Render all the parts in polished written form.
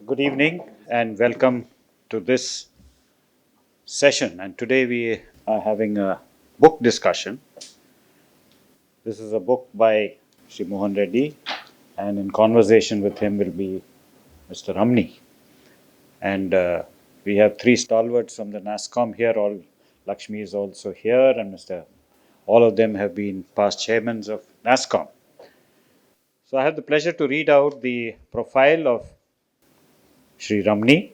Good evening and welcome to this session. And today we are having a book discussion. This is a book by Sri Mohan Reddy, and in conversation with him will be Mr. Ramni. And we have three stalwarts from the NASCOM here. All Lakshmi is also here, and Mr. All of them have been past chairmen of NASCOM. So I have the pleasure to read out the profile of Sri Ramni.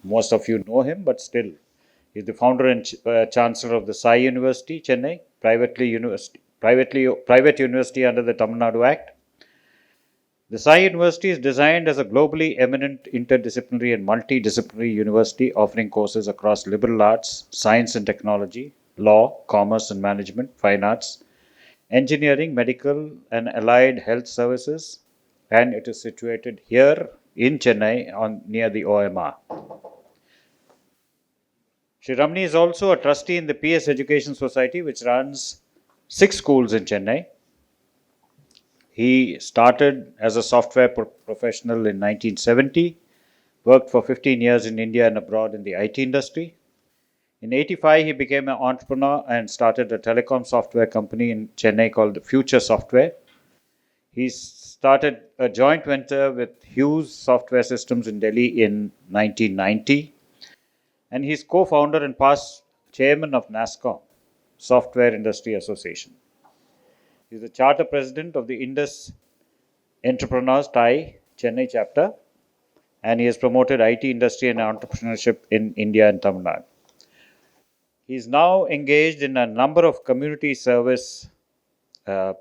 Most of you know him, but still, he is the founder and chancellor of the CIC University, Chennai, private university under the Tamil Nadu Act. The CIC University is designed as a globally eminent interdisciplinary and multidisciplinary university offering courses across liberal arts, science and technology, law, commerce and management, fine arts, engineering, medical and allied health services, and it is situated here in Chennai near the OMR. Sri Ramni is also a trustee in the PS Education Society, which runs 6 schools in Chennai. He started as a software professional in 1970, worked for 15 years in India and abroad in the IT industry. In 85, he became an entrepreneur and started a telecom software company in Chennai called Future Software. He started a joint venture with Hughes Software Systems in Delhi in 1990. And he is co-founder and past chairman of NASCOM, Software Industry Association. He is the charter president of the Indus Entrepreneurs Thai Chennai chapter, and he has promoted IT industry and entrepreneurship in India and Tamil Nadu. He is now engaged in a number of community service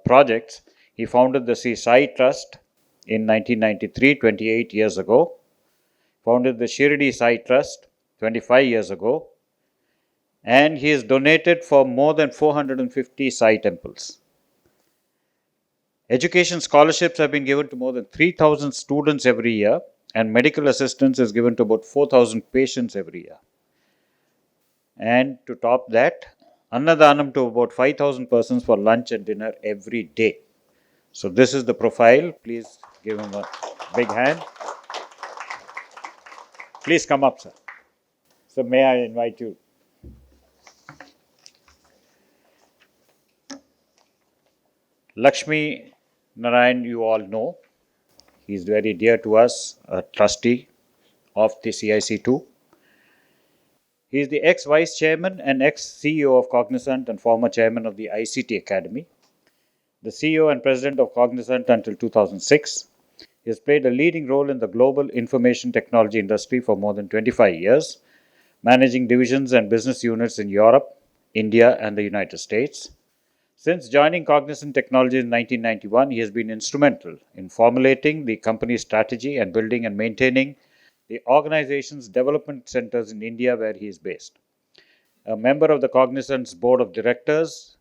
projects. He founded the CIC Trust in 1993, 28 years ago. Founded the Shirdi Sai Trust 25 years ago. And he has donated for more than 450 Sai temples. Education scholarships have been given to more than 3,000 students every year, and medical assistance is given to about 4,000 patients every year. And to top that, Annadanam to about 5,000 persons for lunch and dinner every day. So this is the profile. Please give him a big hand. Please come up, sir. So may I invite you? Lakshmi Narayan, you all know. He is very dear to us, a trustee of the CIC too. He is the ex-vice chairman and ex-CEO of Cognizant and former chairman of the ICT Academy. The CEO and president of Cognizant until 2006. He has played a leading role in the global information technology industry for more than 25 years, managing divisions and business units in Europe, India, and the United States. Since joining Cognizant Technologies in 1991, he has been instrumental in formulating the company's strategy and building and maintaining the organization's development centers in India, where he is based. A member of the Cognizant's board of directors,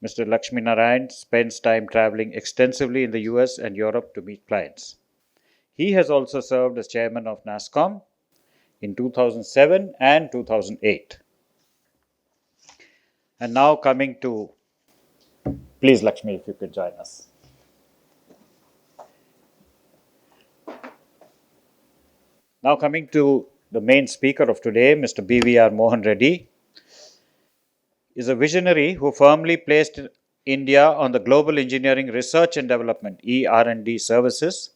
Mr. Lakshmi Narayan spends time traveling extensively in the US and Europe to meet clients. He has also served as chairman of NASCOM in 2007 and 2008. And now coming to, please Lakshmi, if you could join us. Now coming to the main speaker of today, Mr. BVR Mohan Reddy, is a visionary who firmly placed India on the global engineering research and development (ER&D) services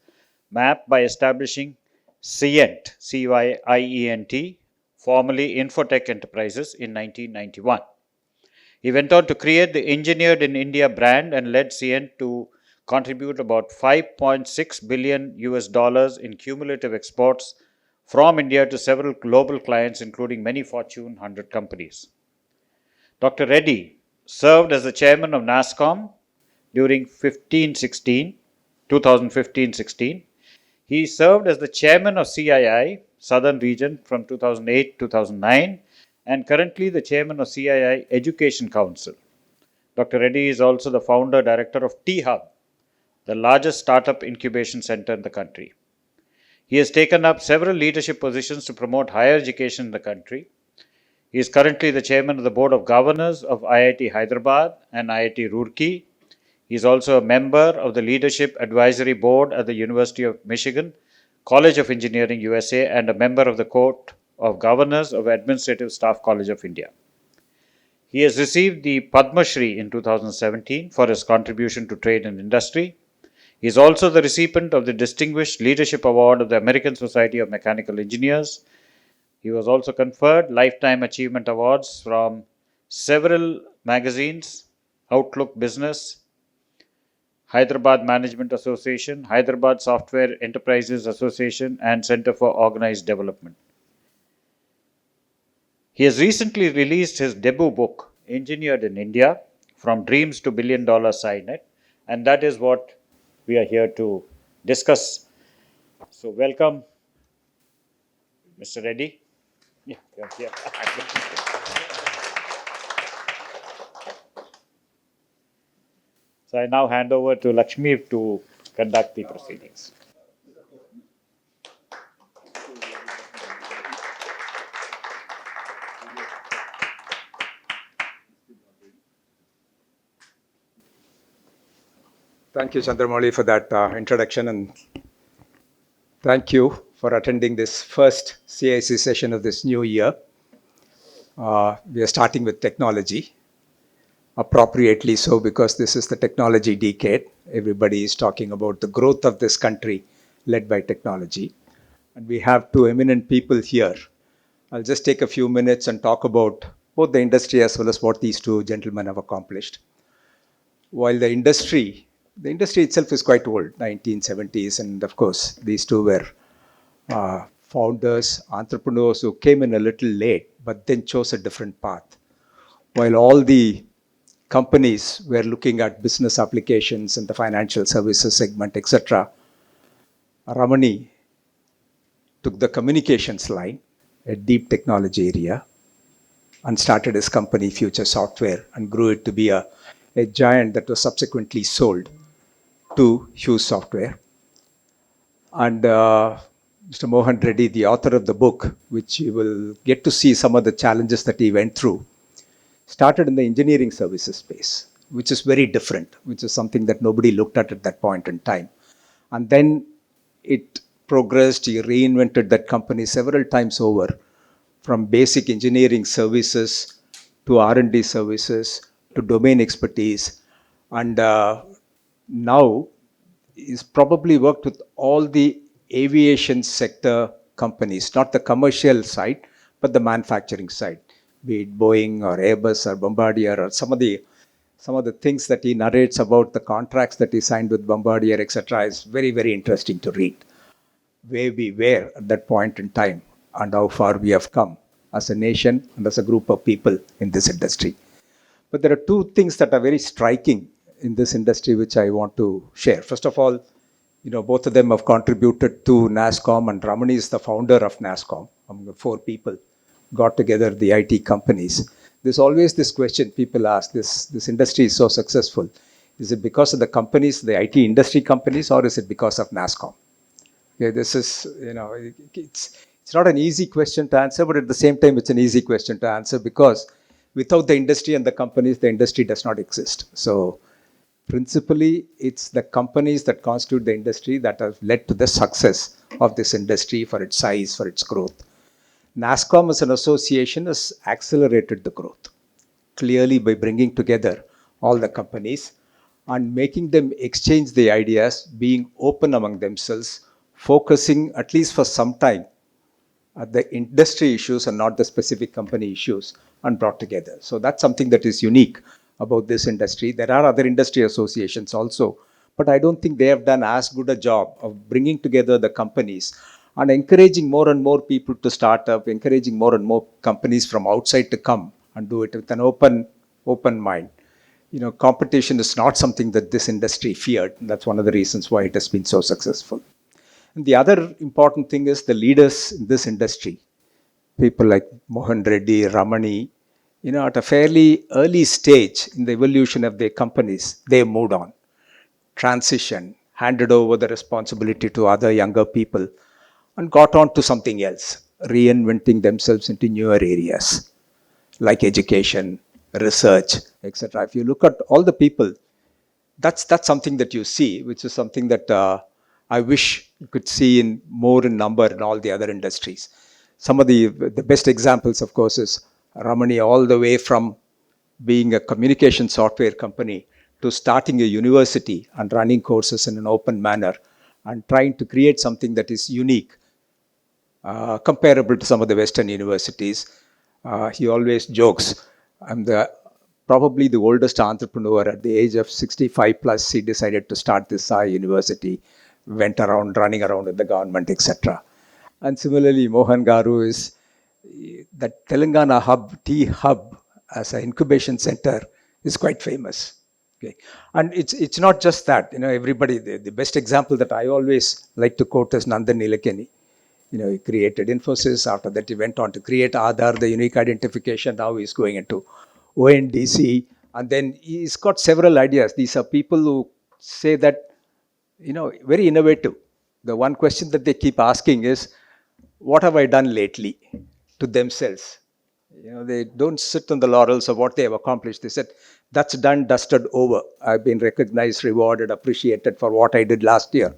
map by establishing CIENT, CIENT, formerly Infotech Enterprises, in 1991. He went on to create the Engineered in India brand and led CIENT to contribute about $5.6 billion in cumulative exports from India to several global clients, including many Fortune 100 companies. Dr. Reddy served as the chairman of NASCOM during 2015-16. He served as the chairman of CII, Southern Region, from 2008-2009, and currently the chairman of CII Education Council. Dr. Reddy is also the founder director of T-Hub, the largest startup incubation center in the country. He has taken up several leadership positions to promote higher education in the country. He is currently the chairman of the board of governors of IIT Hyderabad and IIT Roorkee. He is also a member of the leadership advisory board at the University of Michigan, College of Engineering, USA, and a member of the Court of Governors of Administrative Staff College of India. He has received the Padma Shri in 2017 for his contribution to trade and industry. He is also the recipient of the Distinguished Leadership Award of the American Society of Mechanical Engineers. He was also conferred Lifetime Achievement Awards from several magazines: Outlook Business, Hyderabad Management Association, Hyderabad Software Enterprises Association, and Center for Organized Development. He has recently released his debut book, Engineered in India, From Dreams to $1 Billion SciNet, and that is what we are here to discuss. So welcome, Mr. Reddy. Yeah. So I now hand over to Lakshmi to conduct the proceedings. Thank you, Chandramouli, for that introduction, and thank you for attending this first CIC session of this new year. We are starting with technology, appropriately so, because this is the technology decade. Everybody is talking about the growth of this country led by technology. And we have two eminent people here. I'll just take a few minutes and talk about both the industry as well as what these two gentlemen have accomplished. While the industry itself is quite old, 1970s, and of course, these two were founders, entrepreneurs who came in a little late, but then chose a different path. While all the companies were looking at business applications in the financial services segment, etc., Ramani took the communications line, a deep technology area, and started his company, Future Software, and grew it to be a giant that was subsequently sold to Hughes Software. And Mr. Mohan Reddy, the author of the book, which you will get to see some of the challenges that he went through, started in the engineering services space, which is very different, which is something that nobody looked at that point in time. And then it progressed, he reinvented that company several times over, from basic engineering services to R&D services to domain expertise. And now he's probably worked with all the aviation sector companies, not the commercial side, but the manufacturing side, be it Boeing or Airbus or Bombardier or some of the things that he narrates about the contracts that he signed with Bombardier, etc., is very, very interesting to read. Where we were at that point in time and how far we have come as a nation and as a group of people in this industry. But there are two things that are very striking in this industry which I want to share. First of all, both of them have contributed to NASSCOM, and Ramani is the founder of NASSCOM. Among the four people got together the IT companies. There's always this question people ask, this industry is so successful. Is it because of the companies, the IT industry companies, or is it because of NASSCOM? Okay, this is, it's not an easy question to answer, but at the same time, it's an easy question to answer, because without the industry and the companies, the industry does not exist. So principally, it's the companies that constitute the industry that have led to the success of this industry for its size, for its growth. NASSCOM as an association has accelerated the growth, clearly by bringing together all the companies and making them exchange the ideas, being open among themselves, focusing at least for some time at the industry issues and not the specific company issues, and brought together. So that's something that is unique about this industry. There are other industry associations also, but I don't think they have done as good a job of bringing together the companies and encouraging more and more people to start up, encouraging more and more companies from outside to come and do it with an open mind. Competition is not something that this industry feared. And that's one of the reasons why it has been so successful. And the other important thing is the leaders in this industry, people like Mohan Reddy, Ramani, at a fairly early stage in the evolution of their companies, they moved on, transitioned, handed over the responsibility to other younger people, and got on to something else, reinventing themselves into newer areas like education, research, etc. If you look at all the people, that's something that you see, which is something that I wish you could see in more in number in all the other industries. Some of the best examples, of course, is Ramani, all the way from being a communication software company to starting a university and running courses in an open manner and trying to create something that is unique, comparable to some of the Western universities. He always jokes, I'm probably the oldest entrepreneur. At the age of 65 plus, he decided to start this university, went around running around with the government, etc. And similarly, Mohan Garu is that Telangana tea hub as an incubation center is quite famous. Okay. And it's not just that, everybody, the best example that I always like to quote is Nandan Nilekani. He created Infosys. After that, he went on to create Aadhaar, the unique identification. Now he's going into ONDC. And then he's got several ideas. These are people who say that, very innovative. The one question that they keep asking is, what have I done lately, to themselves? They don't sit on the laurels of what they have accomplished. They said, that's done, dusted, over. I've been recognized, rewarded, appreciated for what I did last year.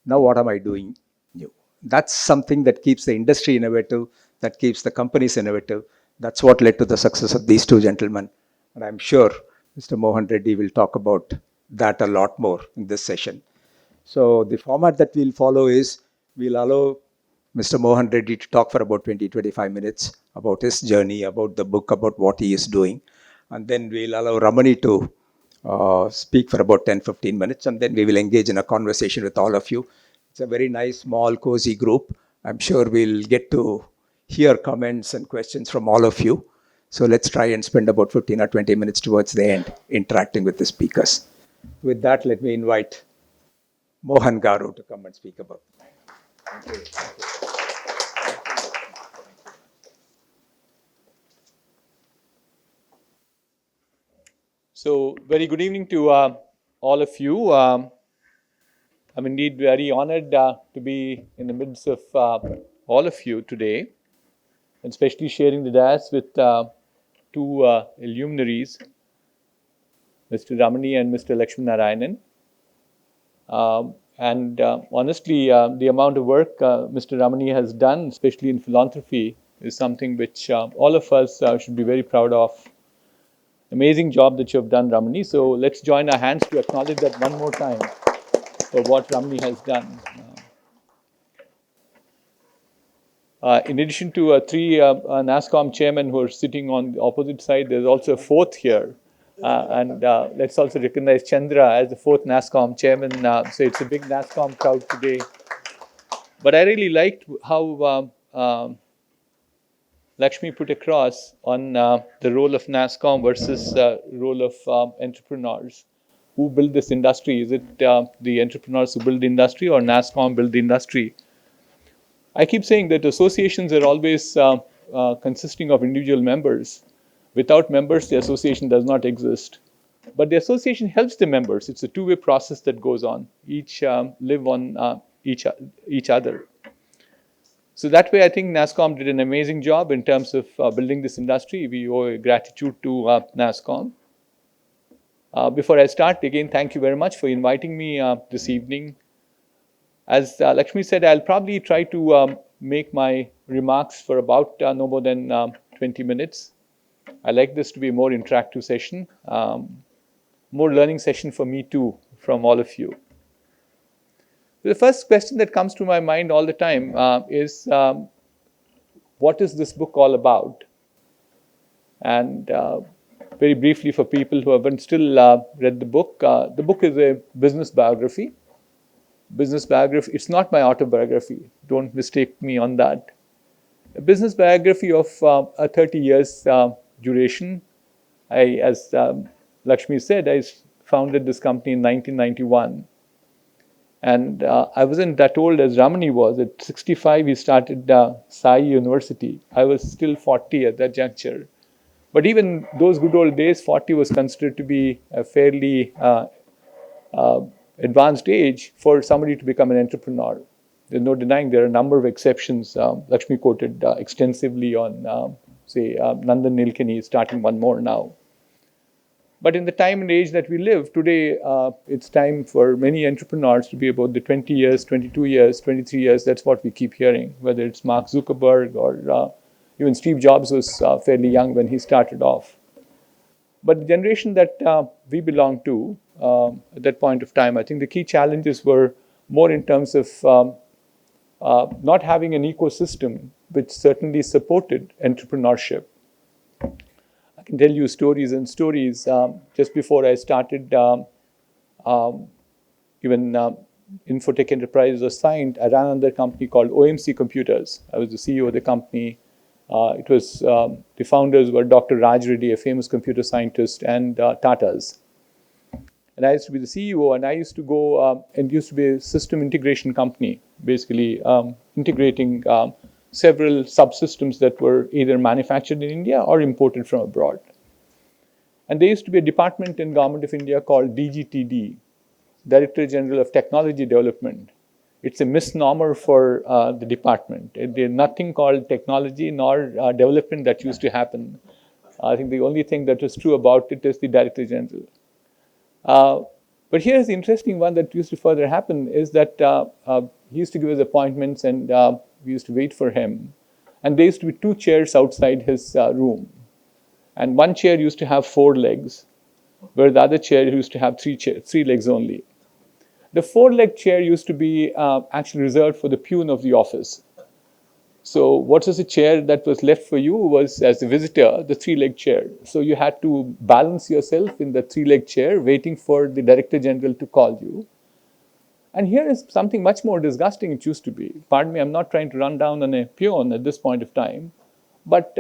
Now what am I doing new? That's something that keeps the industry innovative, that keeps the companies innovative. That's what led to the success of these two gentlemen. And I'm sure Mr. Mohan Reddy will talk about that a lot more in this session. So the format that we'll follow is, we'll allow Mr. Mohan Reddy to talk for about 20-25 minutes about his journey, about the book, about what he is doing. And then we'll allow Ramani to speak for about 10-15 minutes, and then we will engage in a conversation with all of you. It's a very nice, small, cozy group. I'm sure we'll get to hear comments and questions from all of you. So let's try and spend about 15 or 20 minutes towards the end interacting with the speakers. With that, let me invite Mohan Garu to come and speak about it. Thank you. So, very good evening to all of you. I'm indeed very honored to be in the midst of all of you today, and especially sharing the dais with two luminaries, Mr. Ramani and Mr. Lakshmi Narayanan. Honestly, the amount of work Mr. Ramani has done, especially in philanthropy, is something which all of us should be very proud of. Amazing job that you have done, Ramani. So let's join our hands to acknowledge that one more time for what Ramani has done. In addition to three NASSCOM chairmen who are sitting on the opposite side, there's also a fourth here. Let's also recognize Chandra as the fourth NASSCOM chairman. So it's a big NASSCOM crowd today. But I really liked how Lakshmi put across on the role of NASSCOM versus role of entrepreneurs. Who build this industry? Is it the entrepreneurs who build the industry, or NASSCOM build the industry? I keep saying that associations are always consisting of individual members. Without members, the association does not exist. But the association helps the members. It's a two-way process that goes on. Each live on each other. So that way, I think NASSCOM did an amazing job in terms of building this industry. We owe gratitude to NASSCOM. Before I start, again, thank you very much for inviting me this evening. As Lakshmi said, I'll probably try to make my remarks for about no more than 20 minutes. I like this to be a more interactive session, more learning session for me too, from all of you. The first question that comes to my mind all the time is, what is this book all about? And very briefly, for people who haven't still read the book is a business biography. It's not my autobiography. Don't mistake me on that. A business biography of a 30 years duration. As Lakshmi said, I founded this company in 1991. And I wasn't that old as Ramani was. At 65, he started CIC University. I was still 40 at that juncture. But even those good old days, 40 was considered to be a fairly advanced age for somebody to become an entrepreneur. There's no denying there are a number of exceptions. Lakshmi quoted extensively on, Nandan Nilekani, starting one more now. But in the time and age that we live today, it's time for many entrepreneurs to be about the 20 years, 22 years, 23 years. That's what we keep hearing, whether it's Mark Zuckerberg or even Steve Jobs was fairly young when he started off. But the generation that we belong to at that point of time, I think the key challenges were more in terms of not having an ecosystem which certainly supported entrepreneurship. I can tell you stories and stories. Just before I started, even Infotech Enterprise was signed, I ran another company called OMC Computers. I was the CEO of the company. It was the founders were Dr. Raj Reddy, a famous computer scientist, and Tatas. And I used to be the CEO, and I used to go and used to be a system integration company, basically integrating several subsystems that were either manufactured in India or imported from abroad. And there used to be a department in Government of India called DGTD, Director General of Technology Development. It's a misnomer for the department. There's nothing called technology nor development that used to happen. I think the only thing that is true about it is the Director General. But here's the interesting one that used to further happen is that he used to give us appointments and we used to wait for him. And there used to be 2 chairs outside his room. And one chair used to have 4 legs, where the other chair used to have 3 legs only. The 4-leg chair used to be actually reserved for the peon of the office. So what was the chair that was left for you was, as a visitor, the 3-leg chair. So you had to balance yourself in the 3-leg chair, waiting for the Director General to call you. And here is something much more disgusting it used to be. Pardon me, I'm not trying to run down on a peon at this point of time. But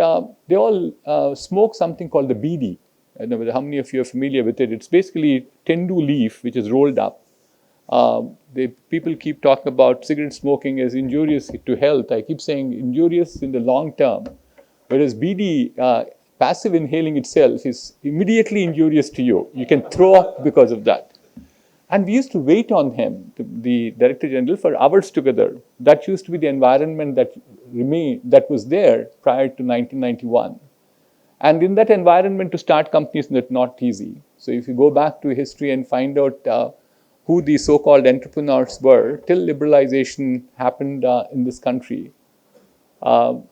they all smoke something called the BD. I don't know how many of you are familiar with it. It's basically tendu leaf, which is rolled up. People keep talking about cigarette smoking as injurious to health. I keep saying injurious in the long term, whereas BD, passive inhaling itself, is immediately injurious to you. You can throw up because of that. And we used to wait on him, the Director General, for hours together. That used to be the environment that was there prior to 1991. And in that environment, to start companies is not easy. So if you go back to history and find out who the so-called entrepreneurs were, till liberalization happened in this country, one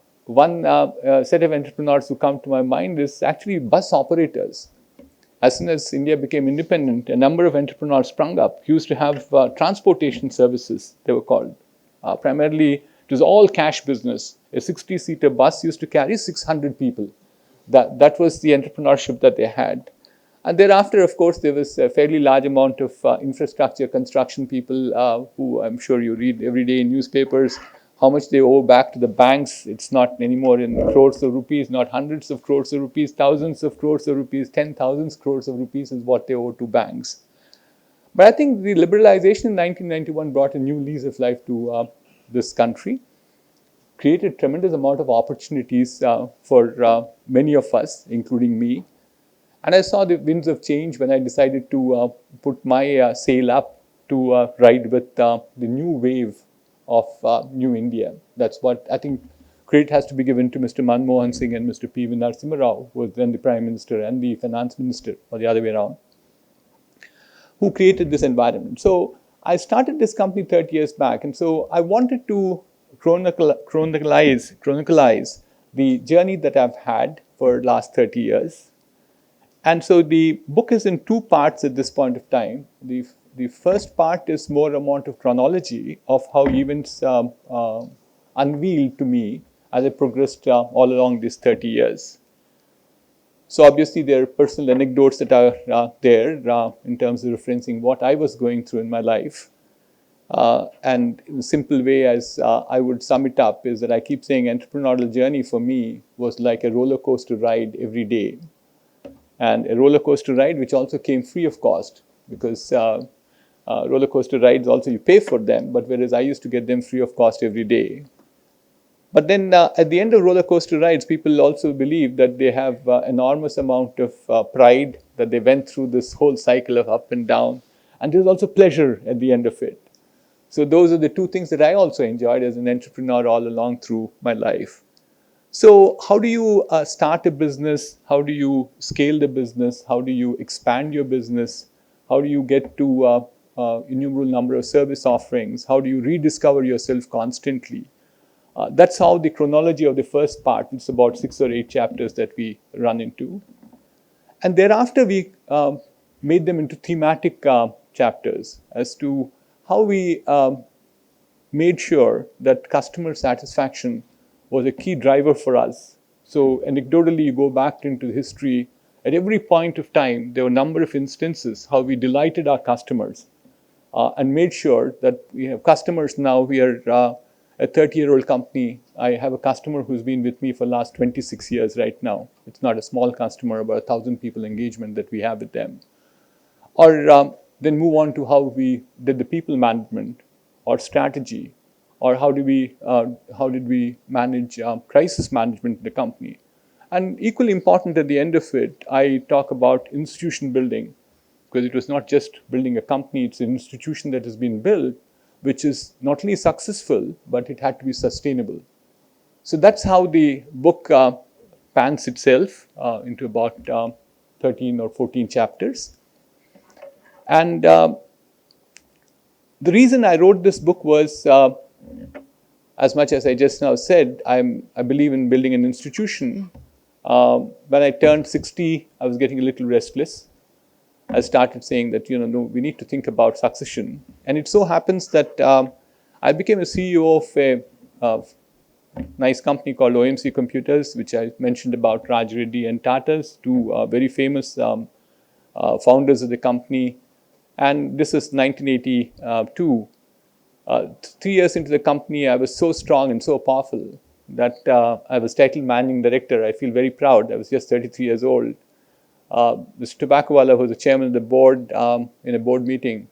set of entrepreneurs who come to my mind is actually bus operators. As soon as India became independent, a number of entrepreneurs sprung up. Used to have transportation services, they were called. Primarily, it was all cash business. A 60-seater bus used to carry 600 people. That was the entrepreneurship that they had. And thereafter, of course, there was a fairly large amount of infrastructure construction people who I'm sure you read every day in newspapers, how much they owe back to the banks. It's not anymore in crores of rupees, not hundreds of crores of rupees, thousands of crores of rupees, 10,000 crores of rupees is what they owe to banks. But I think the liberalization in 1991 brought a new lease of life to this country, created a tremendous amount of opportunities for many of us, including me. And I saw the winds of change when I decided to put my sail up to ride with the new wave of New India. That's what I think credit has to be given to Mr. Manmohan Singh and Mr. P. V. Narasimha Rao, who was then the Prime Minister and the Finance Minister, or the other way around, who created this environment. So I started this company 30 years back, and so I wanted to chronicleize the journey that I've had for the last 30 years. And so the book is in 2 parts at this point of time. The first part is more amount of chronology of how events unveiled to me as I progressed all along these 30 years. So obviously there are personal anecdotes that are there in terms of referencing what I was going through in my life. And in a simple way, as I would sum it up, is that I keep saying entrepreneurial journey for me was like a roller coaster ride every day. And a roller coaster ride which also came free of cost, because roller coaster rides also you pay for them, but whereas I used to get them free of cost every day. But then at the end of roller coaster rides, people also believe that they have enormous amount of pride, that they went through this whole cycle of up and down, and there's also pleasure at the end of it. So those are the 2 things that I also enjoyed as an entrepreneur all along through my life. So how do you start a business? How do you scale the business? How do you expand your business? How do you get to innumerable number of service offerings? How do you rediscover yourself constantly? That's how the chronology of the first part, it's about 6 or 8 chapters that we run into. And thereafter, we made them into thematic chapters as to how we made sure that customer satisfaction was a key driver for us. So anecdotally, you go back into history, at every point of time, there were a number of instances how we delighted our customers and made sure that we have customers now. We are a 30-year-old company. I have a customer who's been with me for the last 26 years right now. It's not a small customer, about 1,000 people engagement that we have with them. Or then move on to how we did the people management or strategy, or how did we manage crisis management in the company. And equally important at the end of it, I talk about institution building, because it was not just building a company, it's an institution that has been built, which is not only successful, but it had to be sustainable. So that's how the book pans itself into about 13 or 14 chapters. And the reason I wrote this book was, as much as I just now said, I believe in building an institution. When I turned 60, I was getting a little restless. I started saying that, no, we need to think about succession. And it so happens that I became a CEO of a nice company called OMC Computers, which I mentioned about Raj Reddy and Tata's, two very famous founders of the company. And this is 1982. 3 years into the company, I was so strong and so powerful that I was titled managing director. I feel very proud. I was just 33 years old. Mr. Tobaccowala, who was the chairman of the board, in a board meeting,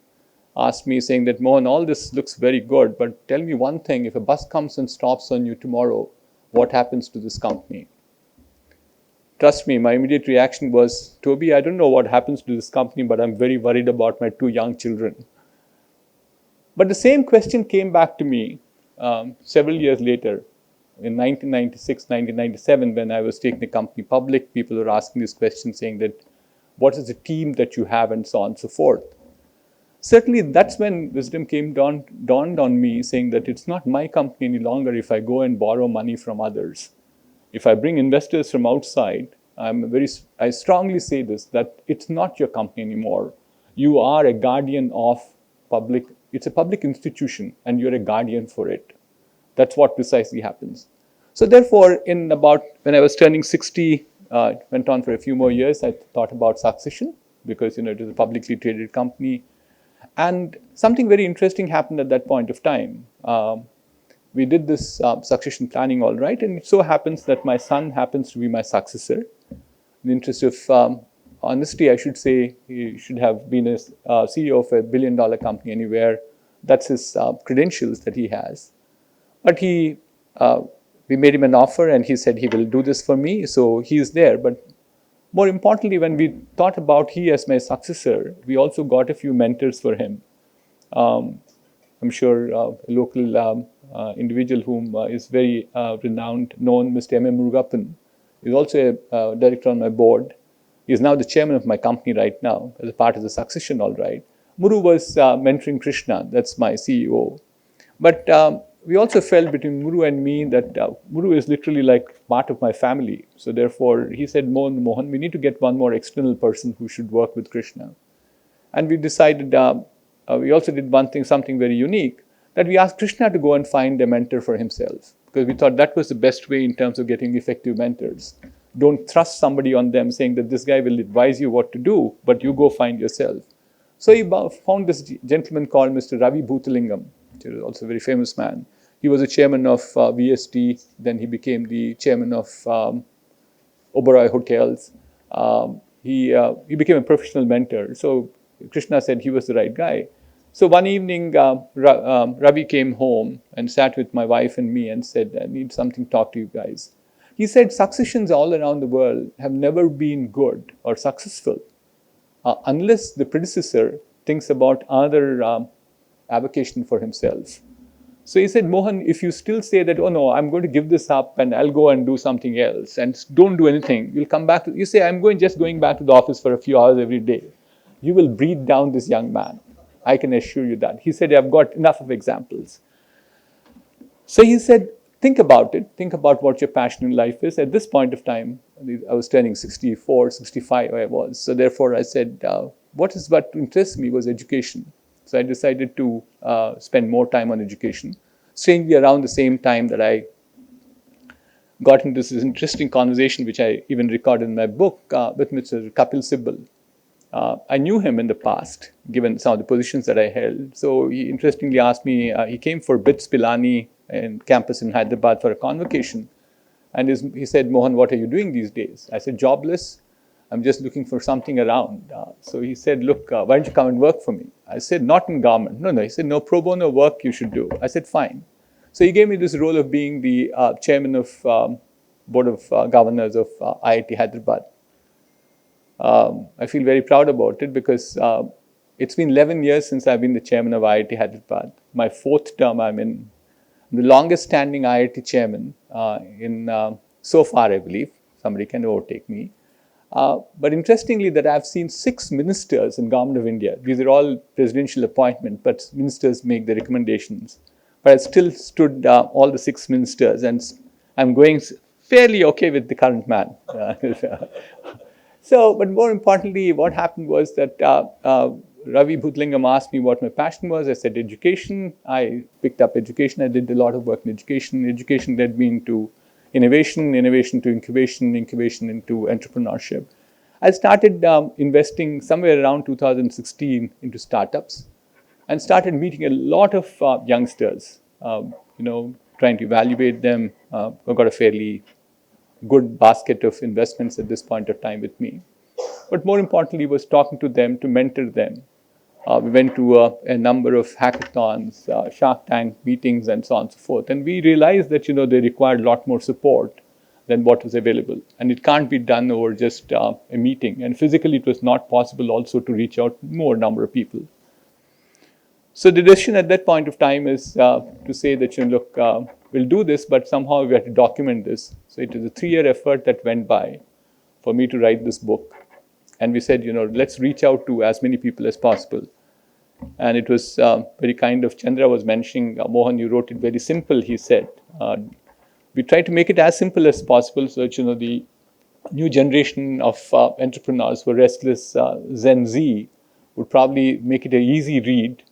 asked me, saying that, Mohan, all this looks very good, but tell me one thing, if a bus comes and stops on you tomorrow, what happens to this company? Trust me, my immediate reaction was, Toby, I don't know what happens to this company, but I'm very worried about my 2 young children. But the same question came back to me several years later. In 1996, 1997, when I was taking the company public, people were asking this question, saying that, what is the team that you have, and so on and so forth. Certainly, that's when wisdom dawned on me, saying that it's not my company any longer if I go and borrow money from others. If I bring investors from outside, I strongly say this, that it's not your company anymore. You are a guardian of public. It's a public institution, and you're a guardian for it. That's what precisely happens. So therefore, when I was turning 60, it went on for a few more years, I thought about succession, because it is a publicly traded company. And something very interesting happened at that point of time. We did this succession planning all right, and it so happens that my son happens to be my successor. In the interest of honesty, I should say he should have been a CEO of a billion-dollar company anywhere. That's his credentials that he has. But we made him an offer, and he said he will do this for me, so he is there. But more importantly, when we thought about he as my successor, we also got a few mentors for him. I'm sure a local individual whom is very renowned, known, Mr. M.M. Murugappan, is also a director on my board. He is now the chairman of my company right now, as a part of the succession, all right. Muru was mentoring Krishna, that's my CEO. But we also felt between Muru and me that Muru is literally like part of my family. So therefore, he said, Mohan, we need to get one more external person who should work with Krishna. And we decided, we also did something very unique, that we asked Krishna to go and find a mentor for himself, because we thought that was the best way in terms of getting effective mentors. Don't thrust somebody on them saying that this guy will advise you what to do, but you go find yourself. So he found this gentleman called Mr. Ravi Bhuthalingam, which is also a very famous man. He was the chairman of VST, then he became the chairman of Oberoi Hotels. He became a professional mentor. So Krishna said he was the right guy. So one evening, Ravi came home and sat with my wife and me and said, I need something to talk to you guys. He said, successions all around the world have never been good or successful unless the predecessor thinks about another avocation for himself. So he said, Mohan, if you still say that, oh no, I'm going to give this up and I'll go and do something else and don't do anything, you'll come back to, you say, I'm just going back to the office for a few hours every day. You will breathe down this young man. I can assure you that. He said, I've got enough of examples. So he said, think about it. Think about what your passion in life is. At this point of time, I was turning 64, 65 I was. So therefore I said, what interests me was education. So I decided to spend more time on education. Strangely, around the same time that I got into this interesting conversation, which I even recorded in my book, with Mr. Kapil Sibal. I knew him in the past, given some of the positions that I held. So he interestingly asked me, he came for BITS Pilani in campus in Hyderabad for a convocation. And he said, Mohan, what are you doing these days? I said, jobless. I'm just looking for something around. So he said, look, why don't you come and work for me? I said, not in government. No. He said, no, pro bono work you should do. I said, fine. So he gave me this role of being the chairman of Board of Governors of IIT Hyderabad. I feel very proud about it because it's been 11 years since I've been the chairman of IIT Hyderabad. My 4th term I'm in. I'm the longest standing IIT chairman so far, I believe. Somebody can overtake me. But interestingly, that I've seen 6 ministers in Government of India. These are all presidential appointments, but ministers make the recommendations. But I still stood all the 6 ministers, and I'm going fairly okay with the current man. So, but more importantly, what happened was that Ravi Bhutlingam asked me what my passion was. I said education. I picked up education. I did a lot of work in education. Education led me into innovation, innovation to incubation, incubation into entrepreneurship. I started investing somewhere around 2016 into startups and started meeting a lot of youngsters, trying to evaluate them. I've got a fairly good basket of investments at this point of time with me. But more importantly was talking to them, to mentor them. We went to a number of hackathons, Shark Tank meetings, and so on and so forth. And we realized that, they required a lot more support than what was available. And it can't be done over just a meeting. And physically, it was not possible also to reach out to more number of people. So the decision at that point of time is to say that, look, we'll do this, but somehow we have to document this. So it was a 3-year effort that went by for me to write this book. And we said, let's reach out to as many people as possible. And it was very kind of Chandra was mentioning, Mohan, you wrote it very simple, he said. We tried to make it as simple as possible so that, the new generation of entrepreneurs who are restless Gen Z would probably make it an easy read.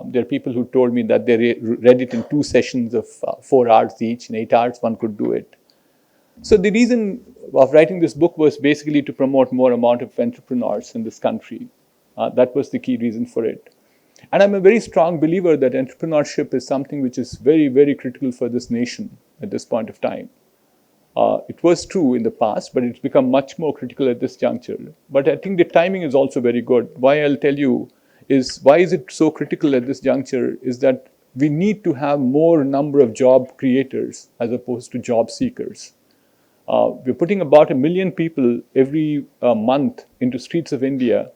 There are people who told me that they read it in 2 sessions of 4 hours each. In 8 hours, one could do it. So the reason of writing this book was basically to promote more amount of entrepreneurs in this country. That was the key reason for it. And I'm a very strong believer that entrepreneurship is something which is very, very critical for this nation at this point of time. It was true in the past, but it's become much more critical at this juncture. But I think the timing is also very good. Why I'll tell you is why is it so critical at this juncture is that we need to have more number of job creators as opposed to job seekers. We're putting about 1 million people every month into streets of India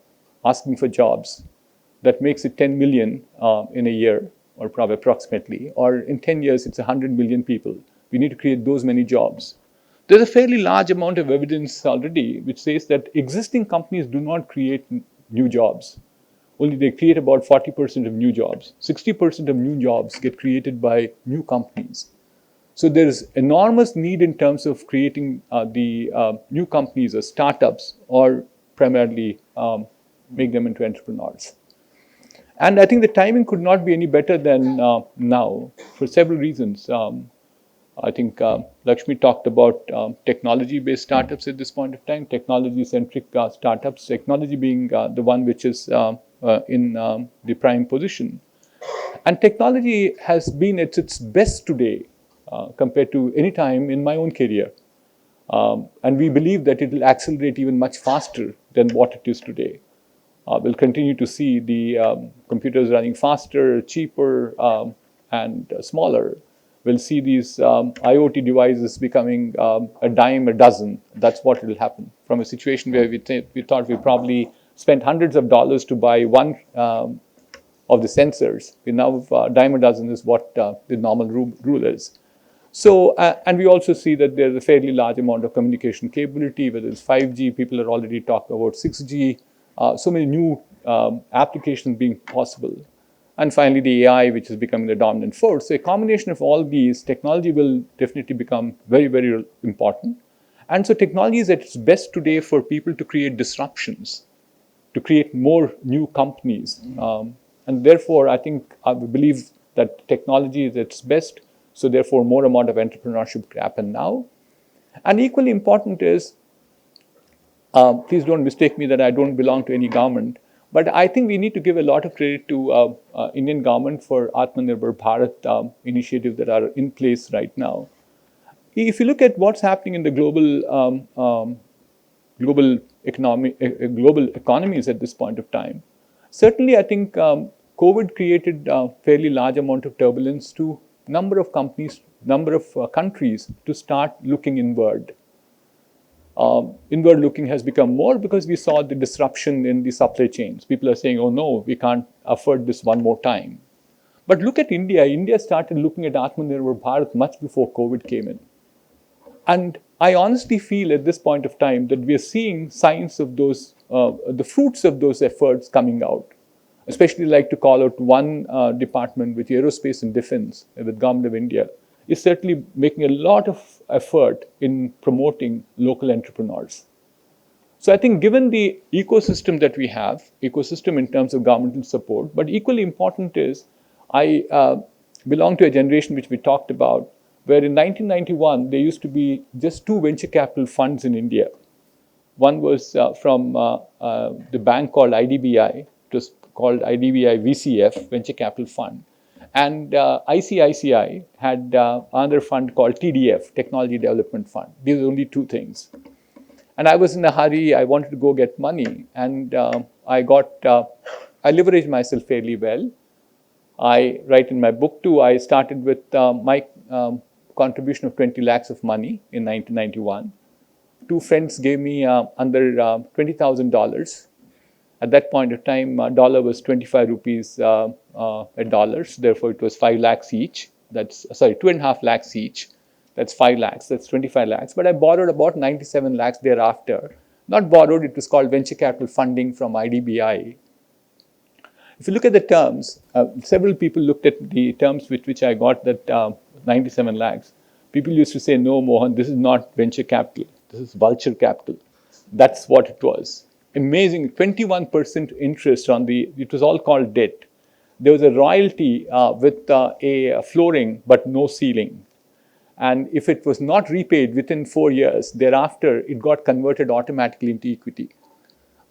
asking for jobs. That makes it 10 million in a year, or probably approximately. Or in 10 years, it's 100 million people. We need to create those many jobs. There's a fairly large amount of evidence already which says that existing companies do not create new jobs. Only they create about 40% of new jobs. 60% of new jobs get created by new companies. So there is enormous need in terms of creating the new companies or startups, or primarily make them into entrepreneurs. And I think the timing could not be any better than now for several reasons. I think Lakshmi talked about technology-based startups at this point of time, technology-centric startups, technology being the one which is in the prime position. And technology has been at its best today compared to any time in my own career. And we believe that it will accelerate even much faster than what it is today. We'll continue to see the computers running faster, cheaper, and smaller. We'll see these IoT devices becoming a dime a dozen. That's what will happen. From a situation where we thought we probably spent hundreds of dollars to buy one of the sensors. We now have a dime a dozen is what the normal rule is. So, and we also see that there's a fairly large amount of communication capability, whether it's 5G, people are already talking about 6G, so many new applications being possible. And finally, the AI, which is becoming the dominant force. So a combination of all these, technology will definitely become very, very important. And so technology is at its best today for people to create disruptions, to create more new companies. And therefore, I think I believe that technology is at its best. So therefore, more amount of entrepreneurship could happen now. And equally important is, please don't mistake me that I don't belong to any government, but I think we need to give a lot of credit to Indian government for Atmanirbhar Bharat initiatives that are in place right now. If you look at what's happening in the global economies at this point of time, certainly I think COVID created a fairly large amount of turbulence to number of companies, number of countries to start looking inward. Inward looking has become more because we saw the disruption in the supply chains. People are saying, oh no, we can't afford this one more time. But look at India. India started looking at Atmanirbhar Bharat much before COVID came in. And I honestly feel at this point of time that we are seeing signs of those, the fruits of those efforts coming out. Especially like to call out one department with aerospace and defense with Government of India is certainly making a lot of effort in promoting local entrepreneurs. So I think given the ecosystem that we have, ecosystem in terms of governmental support, but equally important is I belong to a generation which we talked about, where in 1991 there used to be just 2 venture capital funds in India. One was from the bank called IDBI. It was called IDBI VCF, Venture Capital Fund. And ICICI had another fund called TDF, Technology Development Fund. These are only 2 things. And I was in a hurry. I wanted to go get money. And I leveraged myself fairly well. I write in my book too, I started with my contribution of 20 lakhs of money in 1991. 2 friends gave me under $20,000. At that point of time, dollar was 25 rupees a dollar. So therefore, it was 5 lakhs each. That's, sorry, 2.5 lakhs each. That's 5 lakhs. That's 25 lakhs. But I borrowed about 97 lakhs thereafter. Not borrowed, it was called venture capital funding from IDBI. If you look at the terms, several people looked at the terms with which I got that 97 lakhs. People used to say, no, Mohan, this is not venture capital. This is vulture capital. That's what it was. Amazing, 21% interest on it was all called debt. There was a royalty with a flooring but no ceiling. And if it was not repaid within 4 years, thereafter it got converted automatically into equity.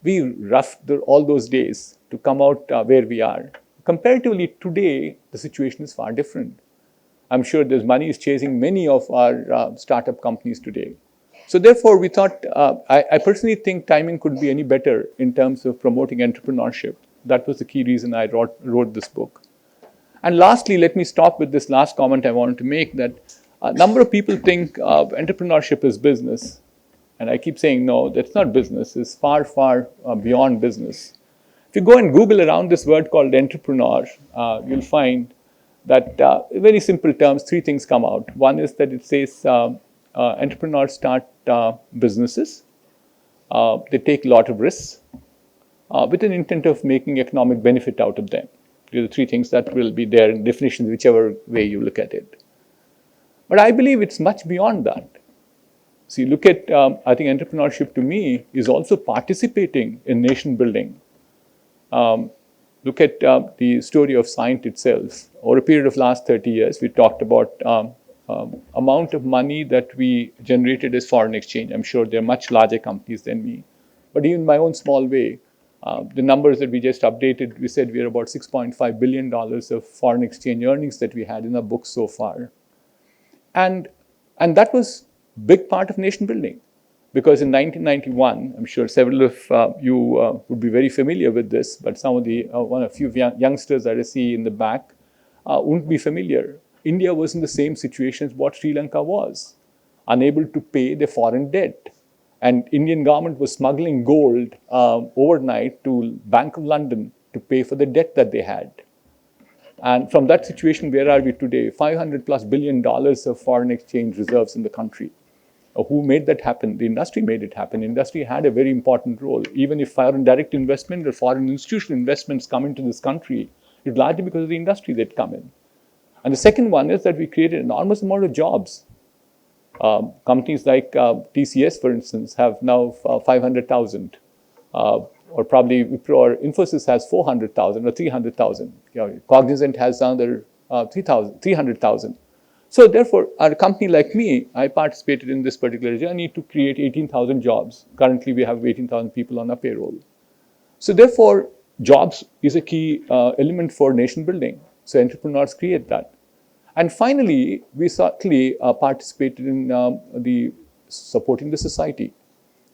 We roughed all those days to come out where we are. Comparatively today, the situation is far different. I'm sure there's money is chasing many of our startup companies today. So therefore, we thought, I personally think timing could be any better in terms of promoting entrepreneurship. That was the key reason I wrote this book. And lastly, let me stop with this last comment I wanted to make, that a number of people think entrepreneurship is business. And I keep saying, no, that's not business. It's far, far beyond business. If you go and Google around this word called entrepreneur, you'll find that in very simple terms, 3 things come out. One is that it says entrepreneurs start businesses. They take a lot of risks with an intent of making economic benefit out of them. These are the 3 things that will be there in definitions, whichever way you look at it. But I believe it's much beyond that. See, look at, I think entrepreneurship to me is also participating in nation building. Look at the story of Scient itself. Over a period of last 30 years, we talked about amount of money that we generated as foreign exchange. I'm sure they're much larger companies than me. But even in my own small way, the numbers that we just updated, we said we're about $6.5 billion of foreign exchange earnings that we had in our books so far. And that was a big part of nation building. Because in 1991, I'm sure several of you would be very familiar with this, but some of the, a few youngsters that I see in the back wouldn't be familiar. India was in the same situation as what Sri Lanka was, unable to pay their foreign debt. And Indian government was smuggling gold overnight to Bank of London to pay for the debt that they had. And from that situation, where are we today? $500+ billion of foreign exchange reserves in the country. Who made that happen? The industry made it happen. Industry had a very important role. Even if foreign direct investment or foreign institutional investments come into this country, it's largely because of the industry that come in. And the second one is that we created an enormous amount of jobs. Companies like TCS, for instance, have now 500,000. Or probably Wipro or Infosys has 400,000 or 300,000. Cognizant has another 300,000. So therefore, a company like me, I participated in this particular journey to create 18,000 jobs. Currently, we have 18,000 people on our payroll. So therefore, jobs is a key element for nation building. So entrepreneurs create that. And finally, we certainly participated in the supporting the society.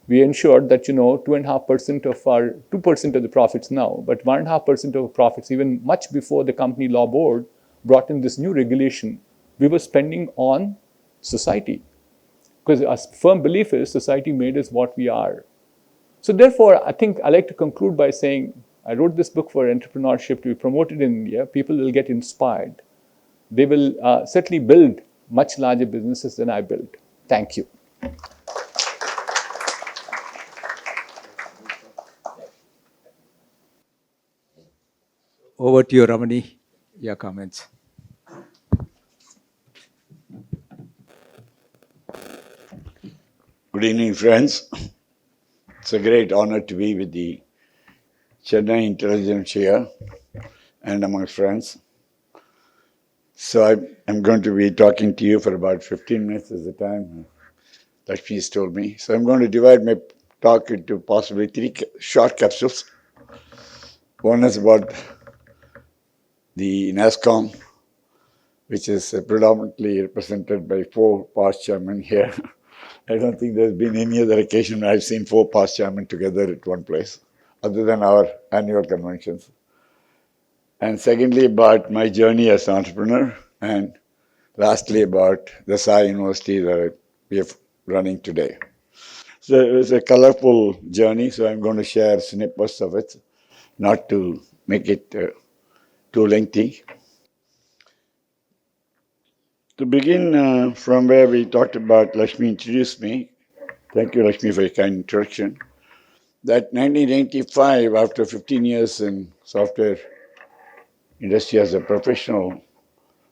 We ensured that 2.5% of our 2% of the profits now, but 1.5% of profits, even much before the company law board brought in this new regulation, we were spending on society. Because our firm belief is society made us what we are. So therefore, I think I like to conclude by saying I wrote this book for entrepreneurship to be promoted in India. People will get inspired. They will certainly build much larger businesses than I built. Thank you. Over to you, Ramani. Your comments. Good evening, friends. It's a great honor to be with the Chennai intelligence here and among friends. So I'm going to be talking to you for about 15 minutes is the time Lakshmi's told me. So I'm going to divide my talk into possibly 3 short capsules. One is about the NASSCOM, which is predominantly represented by 4 past chairmen here. I don't think there's been any other occasion where I've seen 4 past chairmen together at one place, other than our annual conventions. And secondly, about my journey as an entrepreneur. And lastly, about the CIC University that we are running today. So it was a colorful journey, so I'm going to share snippets of it, not to make it too lengthy. To begin from where we talked about, Lakshmi introduced me. Thank you, Lakshmi, for your kind introduction. That 1985, after 15 years in software industry as a professional,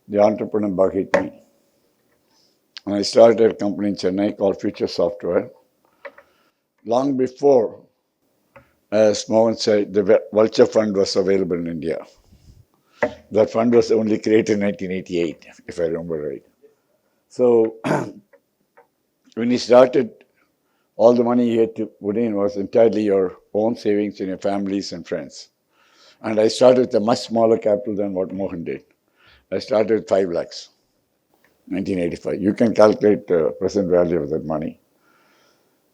the entrepreneur bug hit me. And I started a company in Chennai called Future Software. Long before, as Mohan said, the Vulture Fund was available in India. That fund was only created in 1988, if I remember right. So when you started, all the money you had to put in was entirely your own savings and your families and friends. And I started with a much smaller capital than what Mohan did. I started with 5 lakhs, 1985. You can calculate the present value of that money.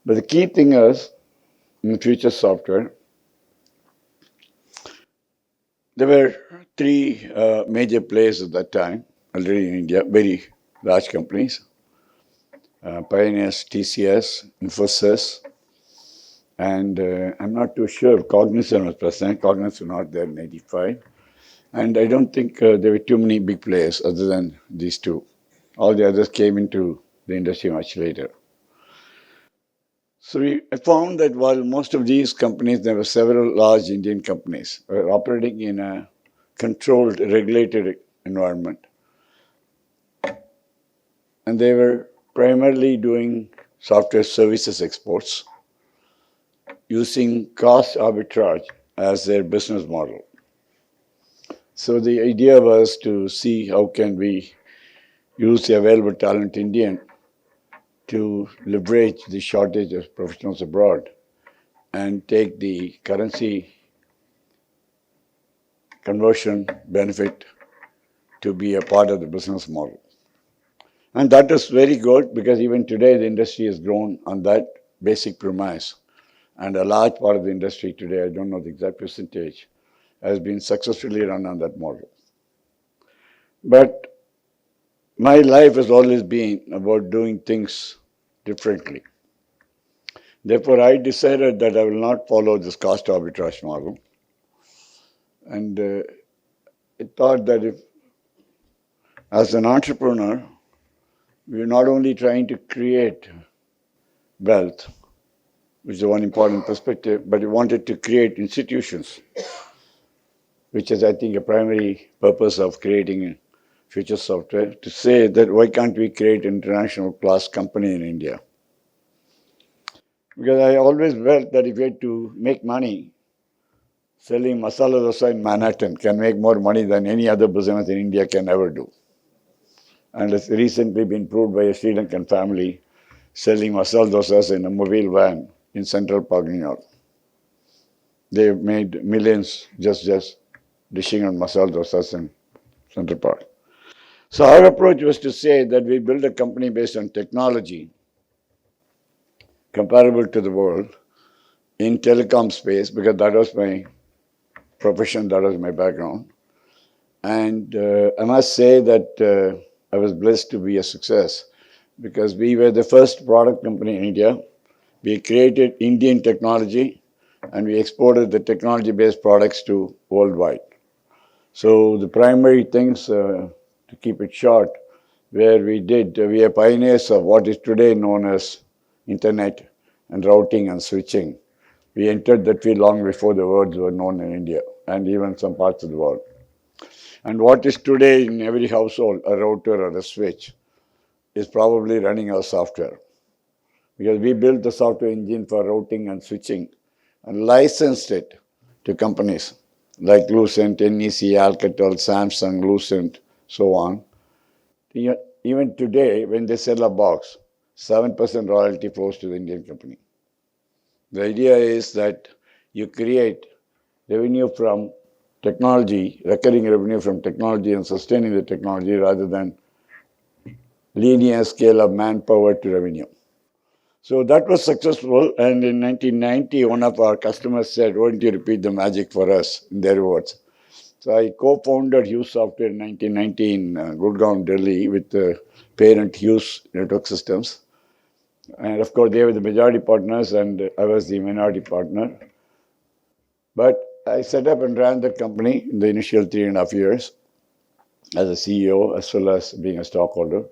But the key thing is, in Future Software, there were 3 major players at that time, already in India, very large companies. Pioneers, TCS, Infosys, and I'm not too sure if Cognizant was present. Cognizant was not there in 85. And I don't think there were too many big players other than these 2. All the others came into the industry much later. So I found that while most of these companies, there were several large Indian companies operating in a controlled, regulated environment. And they were primarily doing software services exports using cost arbitrage as their business model. So the idea was to see how can we use the available talent Indian to leverage the shortage of professionals abroad and take the currency conversion benefit to be a part of the business model. And that is very good because even today the industry has grown on that basic premise. And a large part of the industry today, I don't know the exact percentage, has been successfully run on that model. But my life has always been about doing things differently. Therefore, I decided that I will not follow this cost arbitrage model. And I thought that if, as an entrepreneur, we're not only trying to create wealth, which is one important perspective, but we wanted to create institutions, which is, I think, a primary purpose of creating future software, to say that why can't we create an international class company in India? Because I always felt that if you had to make money, selling masala dosa in Manhattan can make more money than any other business in India can ever do. And it's recently been proved by a Sri Lankan family selling masala dosas in a mobile van in Central Park, New York. They've made millions just dishing on masala dosas in Central Park. So our approach was to say that we build a company based on technology comparable to the world in telecom space, because that was my profession, that was my background. And I must say that I was blessed to be a success, because we were the first product company in India. We created Indian technology and we exported the technology-based products to worldwide. So the primary things, to keep it short, we are pioneers of what is today known as internet and routing and switching. We entered that field long before the words were known in India and even some parts of the world. And what is today in every household, a router or a switch, is probably running our software. Because we built the software engine for routing and switching and licensed it to companies like Lucent, NEC, Alcatel, Samsung, Lucent, so on. Even today, when they sell a box, 7% royalty flows to the Indian company. The idea is that you create revenue from technology, recurring revenue from technology and sustaining the technology rather than linear scale of manpower to revenue. So that was successful, and in 1990, one of our customers said, why don't you repeat the magic for us, in their words. So I co-founded Hughes Software in 1990 in Gurgaon, Delhi, with the parent Hughes Network Systems. And of course, they were the majority partners, and I was the minority partner. But I set up and ran the company in the initial 3.5 years as a CEO, as well as being a stockholder.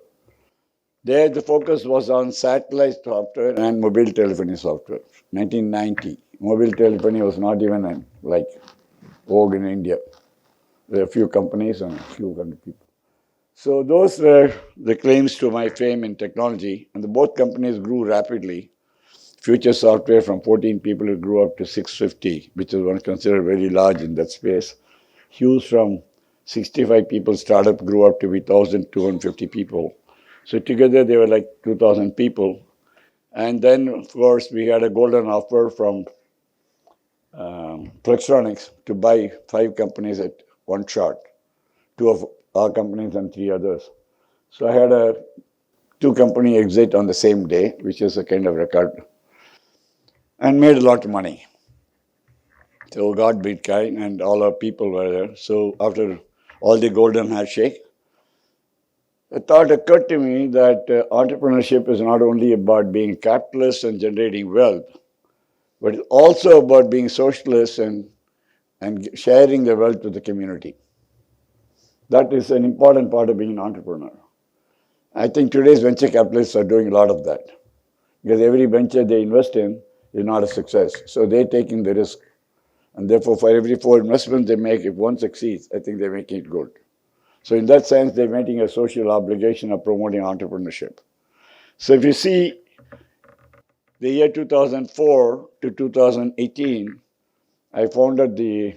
There, the focus was on satellite software and mobile telephony software. 1990, mobile telephony was not even like vogue in India. There were a few companies and a few hundred people. So those were the claims to my fame in technology, and both companies grew rapidly. Future Software from 14 people, it grew up to 650, which is one considered very large in that space. Hughes from 65 people startup grew up to be 1,250 people. So together they were like 2,000 people. And then, of course, we had a golden offer from Flextronics to buy 5 companies at one shot, 2 of our companies and 3 others. So I had a 2-company exit on the same day, which is a kind of record, and made a lot of money. So God be kind, and all our people were there. So after all the golden handshake, a thought occurred to me that entrepreneurship is not only about being capitalist and generating wealth, but it's also about being socialist and sharing the wealth with the community. That is an important part of being an entrepreneur. I think today's venture capitalists are doing a lot of that, because every venture they invest in is not a success. So they're taking the risk. And therefore, for every 4 investments they make, if one succeeds, I think they're making it good. So in that sense, they're making a social obligation of promoting entrepreneurship. So if you see the year 2004 to 2018, I founded the